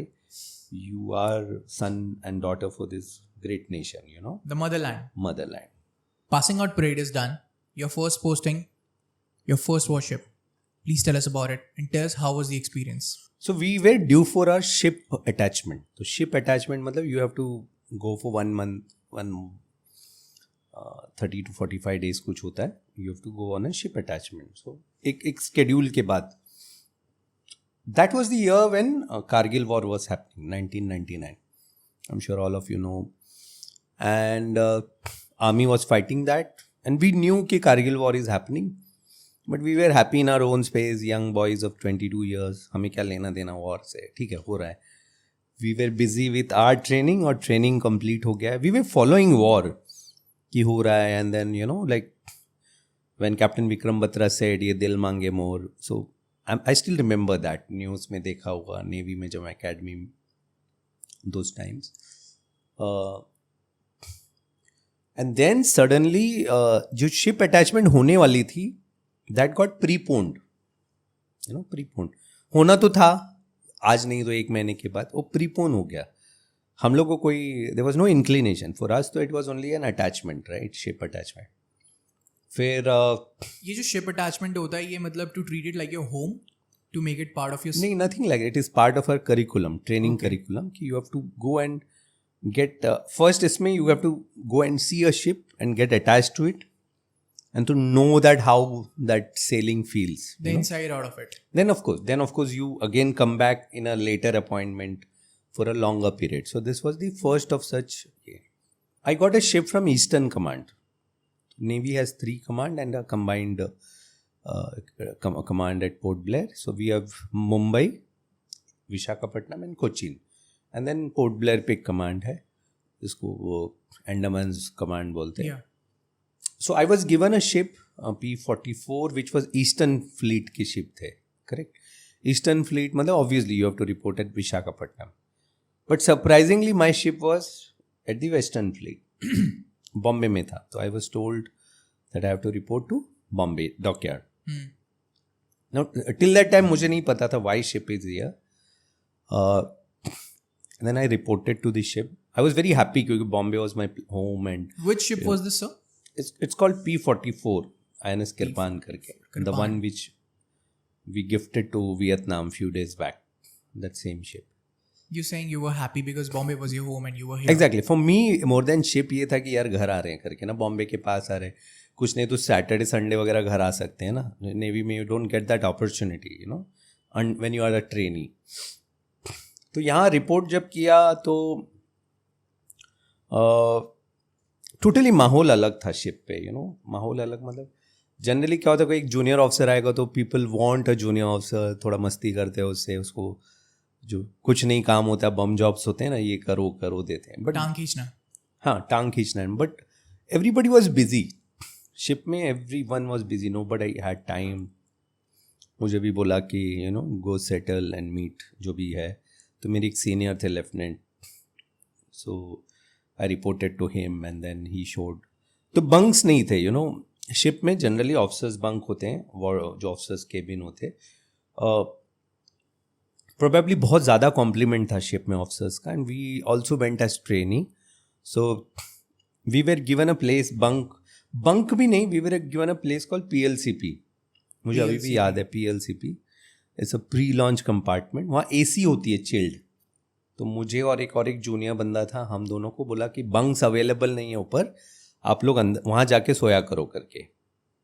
Speaker 1: You are son and daughter for this great nation,
Speaker 2: The motherland.
Speaker 1: Motherland.
Speaker 2: Passing out parade is done. Your first posting, your first worship. Please tell us about it and tell us how was the experience.
Speaker 1: So we were due for our ship attachment. So ship attachment मतलब you have to go for 1 month, 30 to 45 days कुछ होता है. You have to go on a ship attachment. So एक schedule के बाद. That was the year when Kargil war was happening, 1999. I'm sure all of you know. And army was fighting that. And we knew कि Kargil war is happening. But we were happy in our own space, young boys of 22 years. हमें क्या लेना देना वॉर से, ठीक है, हो रहा है. We were busy with our training, और training complete हो गया है. We were following war कि हो रहा है, and then like when Captain Vikram Batra said ये दिल मांगे मोर. So I still remember that. News में देखा होगा, नेवी में जब academy those times. And then suddenly जो ship attachment होने वाली थी, that got preponed. Preponed. होना तो था, आज नहीं तो 1 महीने के बाद वो प्रीपोन हो गया. हम लोग को कोई, there was no inclination for us, तो it was only an attachment, right? Ship attachment. फिर
Speaker 2: ये जो ship attachment होता है, ये मतलब to treat it like your home, to make it part of your...
Speaker 1: नहीं, nothing like it. It is part of our curriculum, training curriculum, कि you have to go and get first इसमें you have to go and see a ship and get attached to it. And to know that how that sailing feels.
Speaker 2: The inside out of it.
Speaker 1: Then of course you again come back in a later appointment for a longer period. So this was the first of such. I got a ship from Eastern Command. Navy has 3 command and a combined command at Port Blair. So we have Mumbai, Visakhapatnam and Cochin. And then Port Blair पे command है, जिसको वो Andaman's command बोलते हैं. So I was given a ship, P-44, which was Eastern Fleet की ship थे, correct? Eastern Fleet मतलब obviously you have to report at Visakhapatnam. But surprisingly my ship was at the Western Fleet. Bombay में था. So I was told that I have to report to Bombay dockyard. Now till that time मुझे नहीं पता था why ship is here. And then I reported to the ship. I was very happy because Bombay was my home. And
Speaker 2: which ship was this, sir?
Speaker 1: It's called P-44, INS Kirpan करके. The one which we gifted to Vietnam few days back. That same ship.
Speaker 2: You saying you were happy because Bombay was your home and you were here.
Speaker 1: Exactly for me more than ship ये था कि यार घर आ रहे हैं करके ना, बॉम्बे के पास आ रहे हैं, कुछ नहीं तो सैटरडे संडे वगैरह घर आ सकते हैं ना. नेवी में you don't get that opportunity you know when you are a trainee. तो यहाँ रिपोर्ट जब किया तो टोटली माहौल अलग था शिप पे यू नो. माहौल अलग मतलब जनरली क्या होता है, कोई एक जूनियर ऑफिसर आएगा तो people want a junior officer, थोड़ा मस्ती करते हैं उससे, उसको जो कुछ नहीं काम होता है, बम जॉब्स होते हैं ना, ये करो देते हैं. बट
Speaker 2: टांग खींचना.
Speaker 1: हाँ, टांग खींचना. But everybody was busy ship में, every one was busy, no but I had time. मुझे भी बोला कि you know go settle and meet जो भी है. तो मेरी एक सीनियर थे lieutenant, so I reported to him and then he showed. तो बंक्स नहीं थे यू नो. शिप में जनरली ऑफिसर्स बंक होते हैं, जो ऑफिसर्स केबिन होते. प्रोबेबली बहुत ज़्यादा कॉम्प्लीमेंट था शिप में ऑफिसर्स का. And we also went as training, so we were given a place. Bunk भी नहीं, we were given a place called PLCP. मुझे अभी भी याद है PLCP. It's a pre launch compartment. वहाँ AC होती है चिल्ड. तो मुझे और एक जूनियर बंदा था, हम दोनों को बोला कि बंक्स अवेलेबल नहीं है ऊपर, आप लोग अंदर वहाँ जाके सोया करो करके,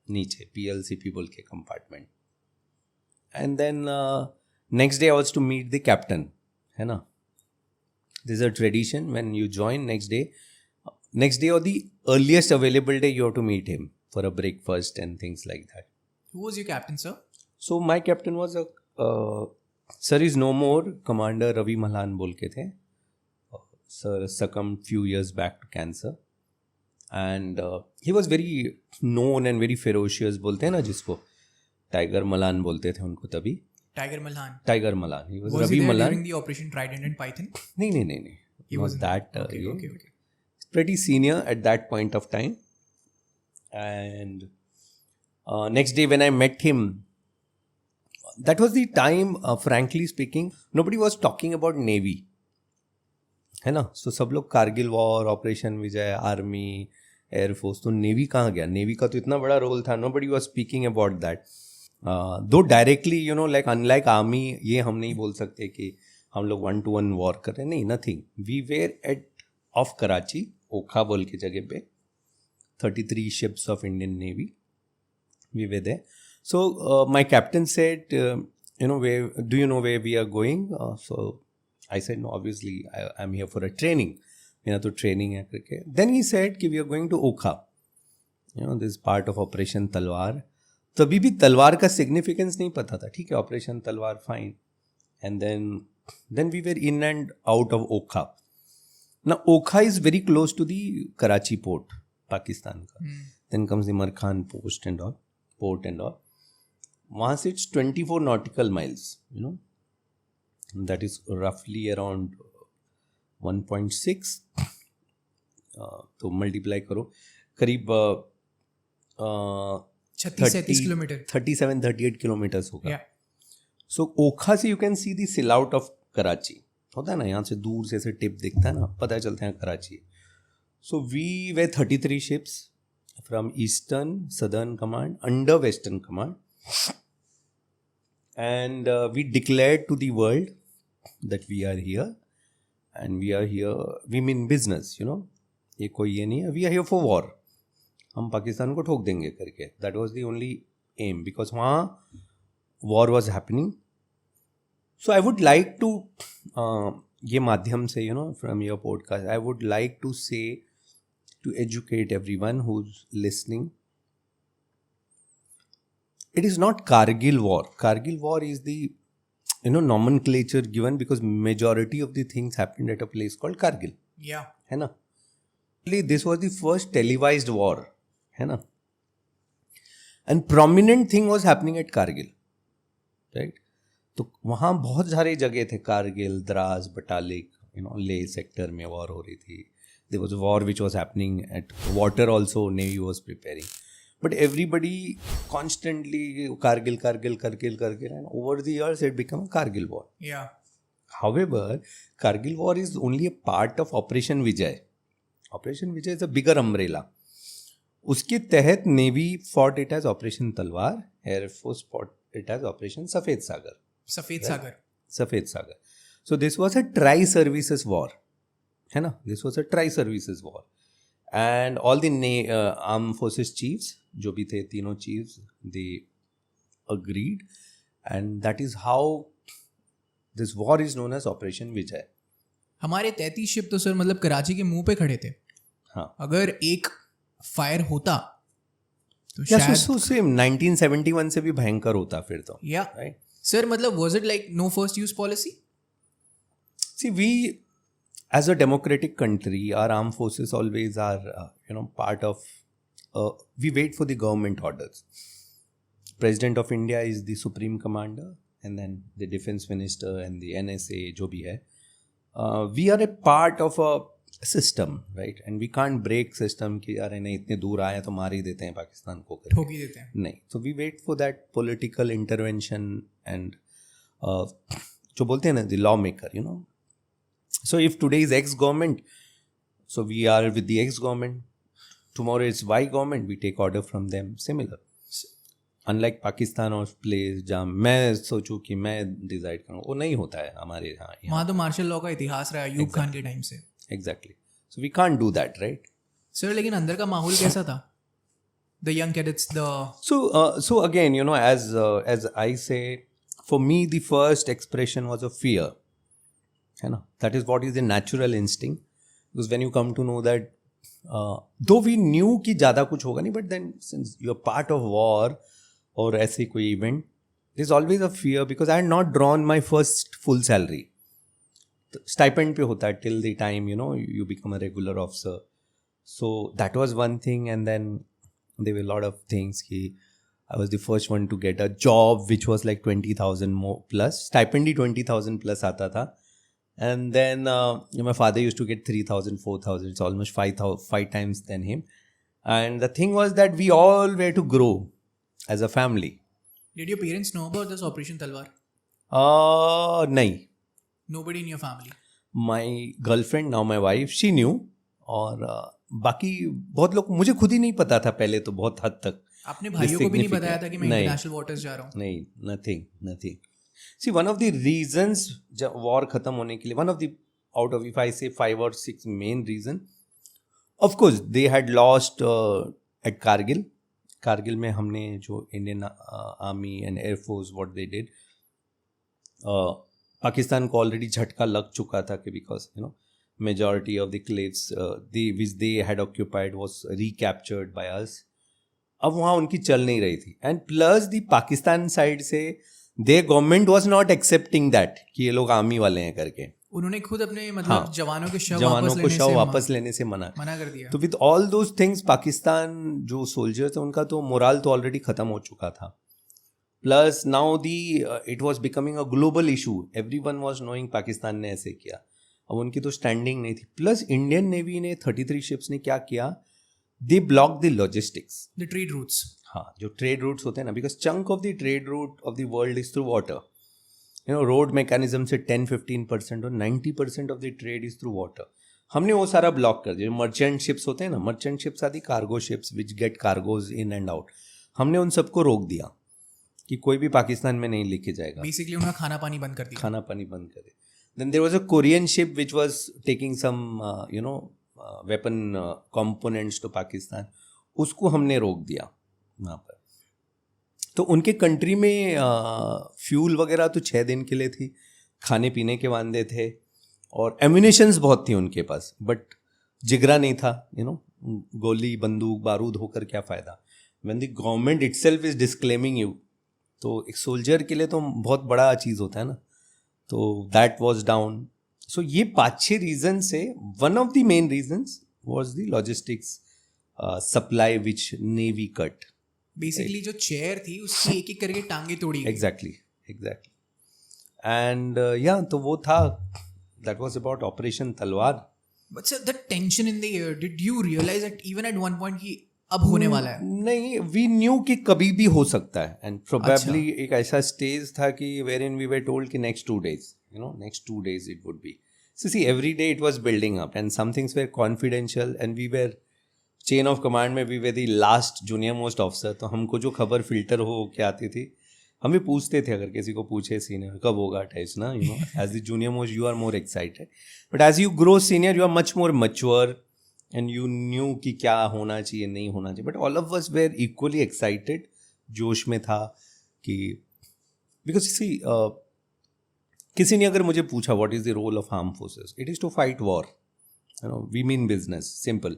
Speaker 1: नीचे PLCP बोल के compartment. And then next day I was to meet the captain, है ना. This is a tradition when you join next day or the earliest available day you have to meet him for a breakfast and things like that.
Speaker 2: Who was your captain, sir?
Speaker 1: So my captain was sir is no more, Commander Ravi Malan बोल के थे. Sir succumbed few years back to cancer and he was very known and very ferocious, बोलते हैं ना जिसको, टाइगर मलान बोलते थे उनको तभी.
Speaker 2: Tiger Malhan.
Speaker 1: Tiger Malan. He was
Speaker 2: Was
Speaker 1: Ravi
Speaker 2: he there
Speaker 1: Malan.
Speaker 2: during the Operation Trident and Python?
Speaker 1: नहीं.
Speaker 2: He
Speaker 1: Not
Speaker 2: wasn't
Speaker 1: that.
Speaker 2: there. Okay.
Speaker 1: Pretty senior at that point of time. And next day when I met him, that was the time, frankly speaking, nobody was talking about Navy. है ना. So सब लोग कारगिल वॉर, ऑपरेशन विजय, आर्मी, एयरफोर्स. तो नेवी कहाँ गया? नेवी का तो इतना बड़ा रोल था. Nobody was speaking about that. दो directly you know like unlike army, ये हम नहीं बोल सकते कि हम लोग 1-to-1 वॉर कर रहे हैं. नहीं, nothing. We were at off Karachi, Okha बोल के जगह पे, 33 ships of Indian Navy. We were there. So my captain said, you know, do you know where we are going? So I said, no, obviously I'm here for a training. मेरा तो ट्रेनिंग है करके. Then he said कि we are going to Okha. You know, this is part of Operation तलवार. तभी भी तलवार का सिग्निफिकेंस नहीं पता था. ठीक है, operation Talwar, fine. And then we were in and out of Okha. ना Okha is very close to the Karachi port, Pakistan का. Then comes the Markhan post and all, port and all. वहाँ से it's 24 nautical miles, you know. That is रफली अराउंड 1.6. तो मल्टीप्लाई करो, करीब
Speaker 2: 36 किलोमीटर,
Speaker 1: 37-38 किलोमीटर्स होगा. सो ओखा से यू कैन सी दी सिल आउट ऑफ कराची. होता है ना, यहाँ से दूर से ऐसे टिप दिखता है ना, पता चलता है Karachi. So we way 33 ships from eastern southern command under western command. And we declared to the world that we are here and we are here, we mean business you know. ये कोई ये नहीं है, we are here for war. हम पाकिस्तान को ठोक देंगे करके. That was the only aim, because वहाँ war was happening. So I would like to, ये माध्यम से you know from your podcast, I would like to say to educate everyone who is listening, it is not Kargil war. Kargil war is the you know nomenclature given because majority of the things happened at a place called Kargil.
Speaker 2: Yeah.
Speaker 1: है ना. This was the first televised war, है ना. And prominent thing was happening at Kargil, right? तो वहाँ बहुत सारे जगह थे, कारगिल, द्रास, बटालिक, you know, ले सेक्टर में वॉर हो रही थी. There was a war which was happening at water also, Navy was preparing. But everybody constantly Kargil, and over the years it became a Kargil war.
Speaker 2: Yeah.
Speaker 1: However, Kargil war is only a part of Operation Vijay. Operation Vijay is a bigger umbrella. उसके तहत Navy fought it as Operation तलवार, Air Force fought it as Operation सफ़ेद सागर.
Speaker 2: सफ़ेद सागर.
Speaker 1: सफ़ेद सागर. So this was a tri-services war, है ना? This was a tri-services war, and all the armed forces chiefs, जो भी थे तीनों chiefs, they agreed, and that is how this war is known as Operation Vijay.
Speaker 2: हमारे 33 शिप तो सर मतलब कराची के मुंह पे खड़े थे.
Speaker 1: हाँ.
Speaker 2: अगर एक फायर होता तो
Speaker 1: या
Speaker 2: शायद
Speaker 1: सो सेम 1971 से भी भयंकर होता फिर तो.
Speaker 2: या
Speaker 1: Right?
Speaker 2: सर मतलब was it like no first use policy?
Speaker 1: See, we as a democratic country, our armed forces always are, part of. We wait for the government orders. President of India is the supreme commander, and then the defense minister and the NSA, जो भी है. We are a part of a system, right? And we can't break system कि यार नहीं इतने दूर आए तो मार ही देते हैं पाकिस्तान को करके.
Speaker 2: ठोक ही देते हैं.
Speaker 1: नहीं. So we wait for that political intervention and जो बोलते हैं ना the lawmaker, So if today is X government, so we are with the X government. Tomorrow it's Y government, we take order from them. Similar. Unlike Pakistan or place जहाँ मैं सोचूं कि मैं डिसाइड करूँ, वो नहीं होता है हमारे यहाँ.
Speaker 2: वहाँ तो मार्शल लॉ का इतिहास रहा अयूब खान के टाइम से.
Speaker 1: Exactly. So we can't do that, right?
Speaker 2: Sir लेकिन अंदर का माहौल कैसा था? The young cadets, the
Speaker 1: So again, as I say, for me the first expression was of fear. है ना? That is what is the natural instinct. Because when you come to know that, though we knew कि ज़्यादा कुछ होगा नहीं, but then since you're part of war और ऐसे कोई event, there's always a fear because I had not drawn my first full salary. Stipend पे होता है till the time you become a regular officer. So that was one thing, and then there were a lot of things. I was the first one to get a job which was like 20,000 more plus. Stipend he 20,000 plus आता था. And then my father used to get 3,000, 4,000. It's almost 5 times than him. And the thing was that we all were to grow as a family.
Speaker 2: Did your parents know about this Operation Talwar?
Speaker 1: नहीं.
Speaker 2: Nobody in your family?
Speaker 1: My girlfriend, now my wife, she knew. और बाकी बहुत लोग, मुझे खुद ही नहीं पता था पहले तो बहुत हद तक.
Speaker 2: आपने भाइयों को भी नहीं बताया था कि मैं इंटरनेशनल वाटर्स जा रहा हूँ?
Speaker 1: नहीं, nothing. See, one of the reasons जब war खत्म होने के लिए, one of the out of if I say 5 or 6 main reason, of course they had lost at Kargil. Kargil में हमने जो Indian Army and Air Force what they did, Pakistan को already झटका लग चुका था कि because majority of the clades which they had occupied was recaptured by us. अब वहाँ उनकी चल नहीं रही थी. And plus the Pakistan side से their government was not accepting that कि ये लोग आर्मी वाले हैं करके.
Speaker 2: उन्होंने खुद अपने मतलब जवानों के
Speaker 1: शव वापस लेने से मना
Speaker 2: कर दिया.
Speaker 1: तो with all those things Pakistan जो सोल्जर थे उनका तो मोरल तो ऑलरेडी खत्म हो चुका था. Plus now the it was becoming a global issue. Everyone was knowing Pakistan ने ऐसे किया. अब उनकी तो स्टैंडिंग नहीं थी. प्लस इंडियन नेवी ने 33 शिप्स ने क्या किया, they block the logistics,
Speaker 2: the trade routes.
Speaker 1: हाँ, जो ट्रेड रूट्स होते हैं ना, because chunk of the trade route of the world is through water. Road mechanism से 10-15% और 90% of the trade is through water. हमने वो सारा ब्लॉक कर दिया. मर्चेंट शिप्स होते हैं ना, मर्चेंट शिप्स आदि cargo ships which get cargoes in and out, हमने उन सबको रोक दिया कि कोई भी पाकिस्तान में नहीं लेके जाएगा.
Speaker 2: बेसिकली उनका खाना पानी बंद कर दिया.
Speaker 1: Then there was a Korean ship which was taking some weapon components to Pakistan. उसको हमने रोक दिया वहाँ पर. तो उनके कंट्री में फ्यूल वगैरह तो 6 दिन के लिए थी, खाने पीने के वांदे थे और एम्यूनिशंस बहुत थी उनके पास, बट जिगरा नहीं था. गोली बंदूक बारूद होकर क्या फ़ायदा when the government itself is disclaiming you. तो एक सोल्जर के लिए तो बहुत बड़ा चीज़ होता है ना. तो दैट वॉज डाउन. सो ये 5-6 रीजन से one of the main reasons was the logistics supply which navy cut.
Speaker 2: Basically जो चेयर थी उसकी एक एक करके टांगे तोड़ी.
Speaker 1: एग्जैक्टली. एंड तो वो था, that was about operation Talwar.
Speaker 2: But sir the tension in the air, did you realise that even at one point कि अब होने वाला है?
Speaker 1: नहीं, वी न्यू कि कभी भी हो सकता है. एंड प्रोबेबली एक ऐसा स्टेज था कि wherein we were told कि next 2 days, next 2 days it would be. So see, every day it was building up and some things were confidential and we were chain of command में we were the last junior most officer. तो हमको जो खबर फिल्टर हो के आती थी हम भी पूछते थे अगर किसी को पूछे सीनियर कब होगा टाइप्स ना, you know, as the junior most you are more excited, but as you grow senior you are much more mature and you knew कि क्या होना चाहिए नहीं होना चाहिए, but all of us were equally excited, जोश में था कि बिकॉज सी किसी ने अगर मुझे पूछा what is the role of armed forces, it is to fight war, you know, we mean business, simple.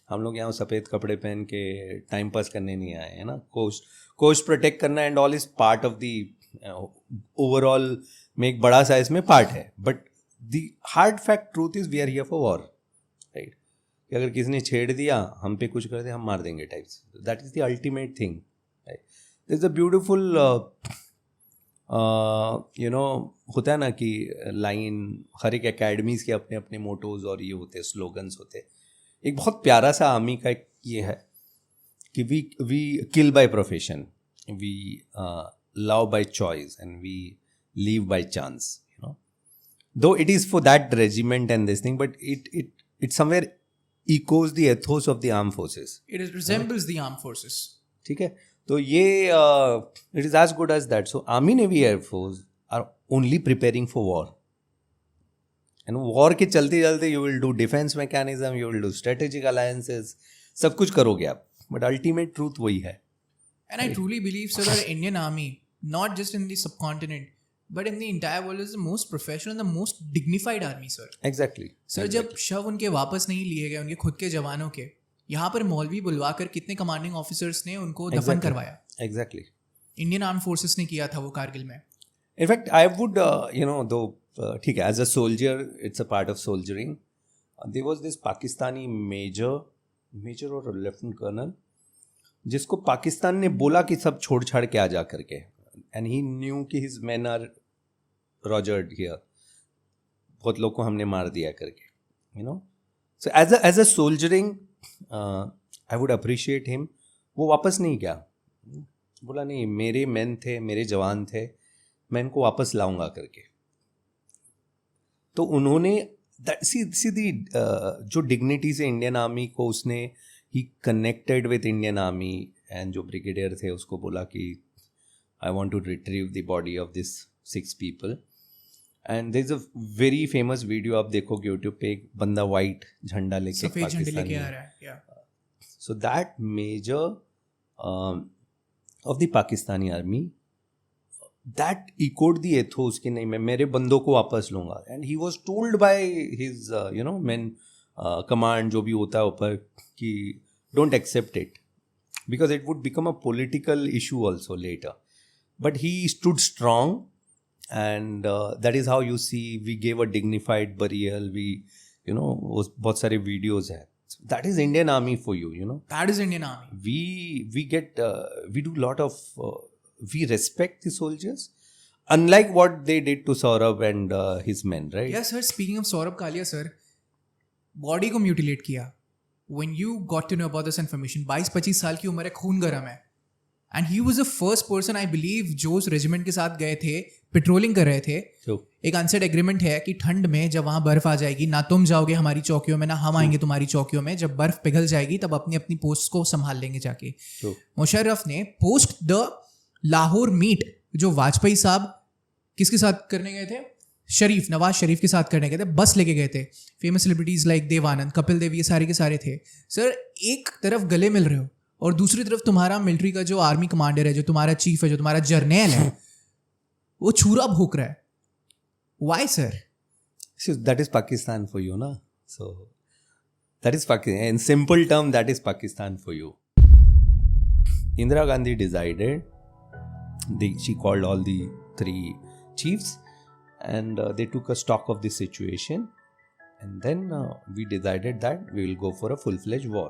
Speaker 1: हम लोग यहाँ सफ़ेद कपड़े पहन के टाइम पास करने नहीं आए हैं ना, कोस्ट प्रोटेक्ट करना and all is part of the overall में एक बड़ा सा इसमें पार्ट है, but the hard fact truth is we are here for war, right. कि अगर किसी ने छेड़ दिया हम पे कुछ कर दे हम मार देंगे types, that is the ultimate thing, right. This is a beautiful you know, होता है ना कि लाइन हर एक एकेडमीज़ के अपने अपने मोटोज और ये होते स्लोगन्स होते. एक बहुत प्यारा सा आर्मी का एक ये है कि we kill by profession, we love by choice and we live by chance, you know, though it is for that regiment and this thing, but it somewhere echoes the ethos of the armed forces.
Speaker 2: It resembles the armed forces.
Speaker 1: ठीक है, तो ये it is as good as that. So Army, Navy, Air Force are only preparing for war. And war के चलते चलते you will do defense mechanism, you will do strategic alliances, सब कुछ करोगे आप, but ultimate truth वही है.
Speaker 2: And I truly believe, sir, that Indian Army, not just in the subcontinent, but in the entire world, is the most professional and the most dignified army, sir.
Speaker 1: Exactly.
Speaker 2: Sir जब शव उनके वापस नहीं लिए गए उनके खुद के जवानों के, यहाँ पर मौलवी बुलवाकर कितने कमांडिंग ऑफिसर्स ने उनको दफन करवाया.
Speaker 1: Exactly.
Speaker 2: इंडियन आर्म फोर्सेस ने किया था वो कारगिल में.
Speaker 1: In fact, I would, you know, though, ठीक है, as a soldier, it's a part of soldiering. There was this Pakistani major और लेफ्टिनेंट कर्नल जिसको पाकिस्तान ने बोला कि सब छोड़ छाड़ के आ जा करके, and he knew कि his men are rogered here. बहुत लोग को हमने मार दिया करके, you know. So as a soldiering, I would appreciate him. वो वापस नहीं गया, बोला नहीं मेरे मैन थे, मेरे जवान थे, मैं इनको वापस लाऊंगा करके. तो उन्होंने सीधी जो डिग्निटी से इंडियन आर्मी को उसने ही connected with Indian army, and जो ब्रिगेडियर थे उसको बोला कि I want to retrieve the body of this 6 people. And there is a very famous video, आप देखोगे यूट्यूब पे, एक बंदा वाइट झंडा लेके
Speaker 2: सफेद झंडे लेके आ रहा है.
Speaker 1: So that major of the Pakistani army, that echoed the ethos कि नहीं मैं मेरे बंदों को वापस लूँगा. And he was told by his you know man command जो भी होता है ऊपर कि don't accept it because it would become a political issue also later. But he stood strong and that is how you see we gave a dignified burial, we, you know, बहुत सारे videos हैं. That is Indian Army for you, you know.
Speaker 2: That is Indian Army.
Speaker 1: We get we do lot of we respect the soldiers unlike what they did to Saurabh and his men, right?
Speaker 2: Yes sir, speaking of Saurabh Kalia sir, body को mutilate किया. When you got to know about this information, 22-25 साल की उम्र है, खून गर्म है. And he was the first person I believe जो उस रेजिमेंट के साथ गए थे, पेट्रोलिंग कर रहे थे. एक अनसेट एग्रीमेंट है कि ठंड में जब वहाँ बर्फ आ जाएगी, ना तुम जाओगे हमारी चौकियों में ना हम आएंगे तुम्हारी चौकियों में. जब बर्फ पिघल जाएगी तब अपनी अपनी पोस्ट को संभाल लेंगे जाके. मुशर्रफ ने पोस्ट द लाहौर मीट जो वाजपेयी साहब किसके साथ करने गए थे, नवाज शरीफ के साथ करने गए थे, बस लेके गए थे. Famous celebrities like Dev Anand, Kapil Dev, ये सारे के सारे थे. सर एक तरफ गले मिल रहे हो और दूसरी तरफ तुम्हारा मिलिट्री का जो आर्मी कमांडर है, जो तुम्हारा चीफ है, जो तुम्हारा जर्नैल है, वो छुरा भोंक रहा है. Why, sir?
Speaker 1: So that is Pakistan for you, na? So that is Pakistan. In simple term, that is Pakistan for you. Indira Gandhi decided. She called all the 3 chiefs, and they took a stock of the situation, and then we decided that we will go for a full-fledged war.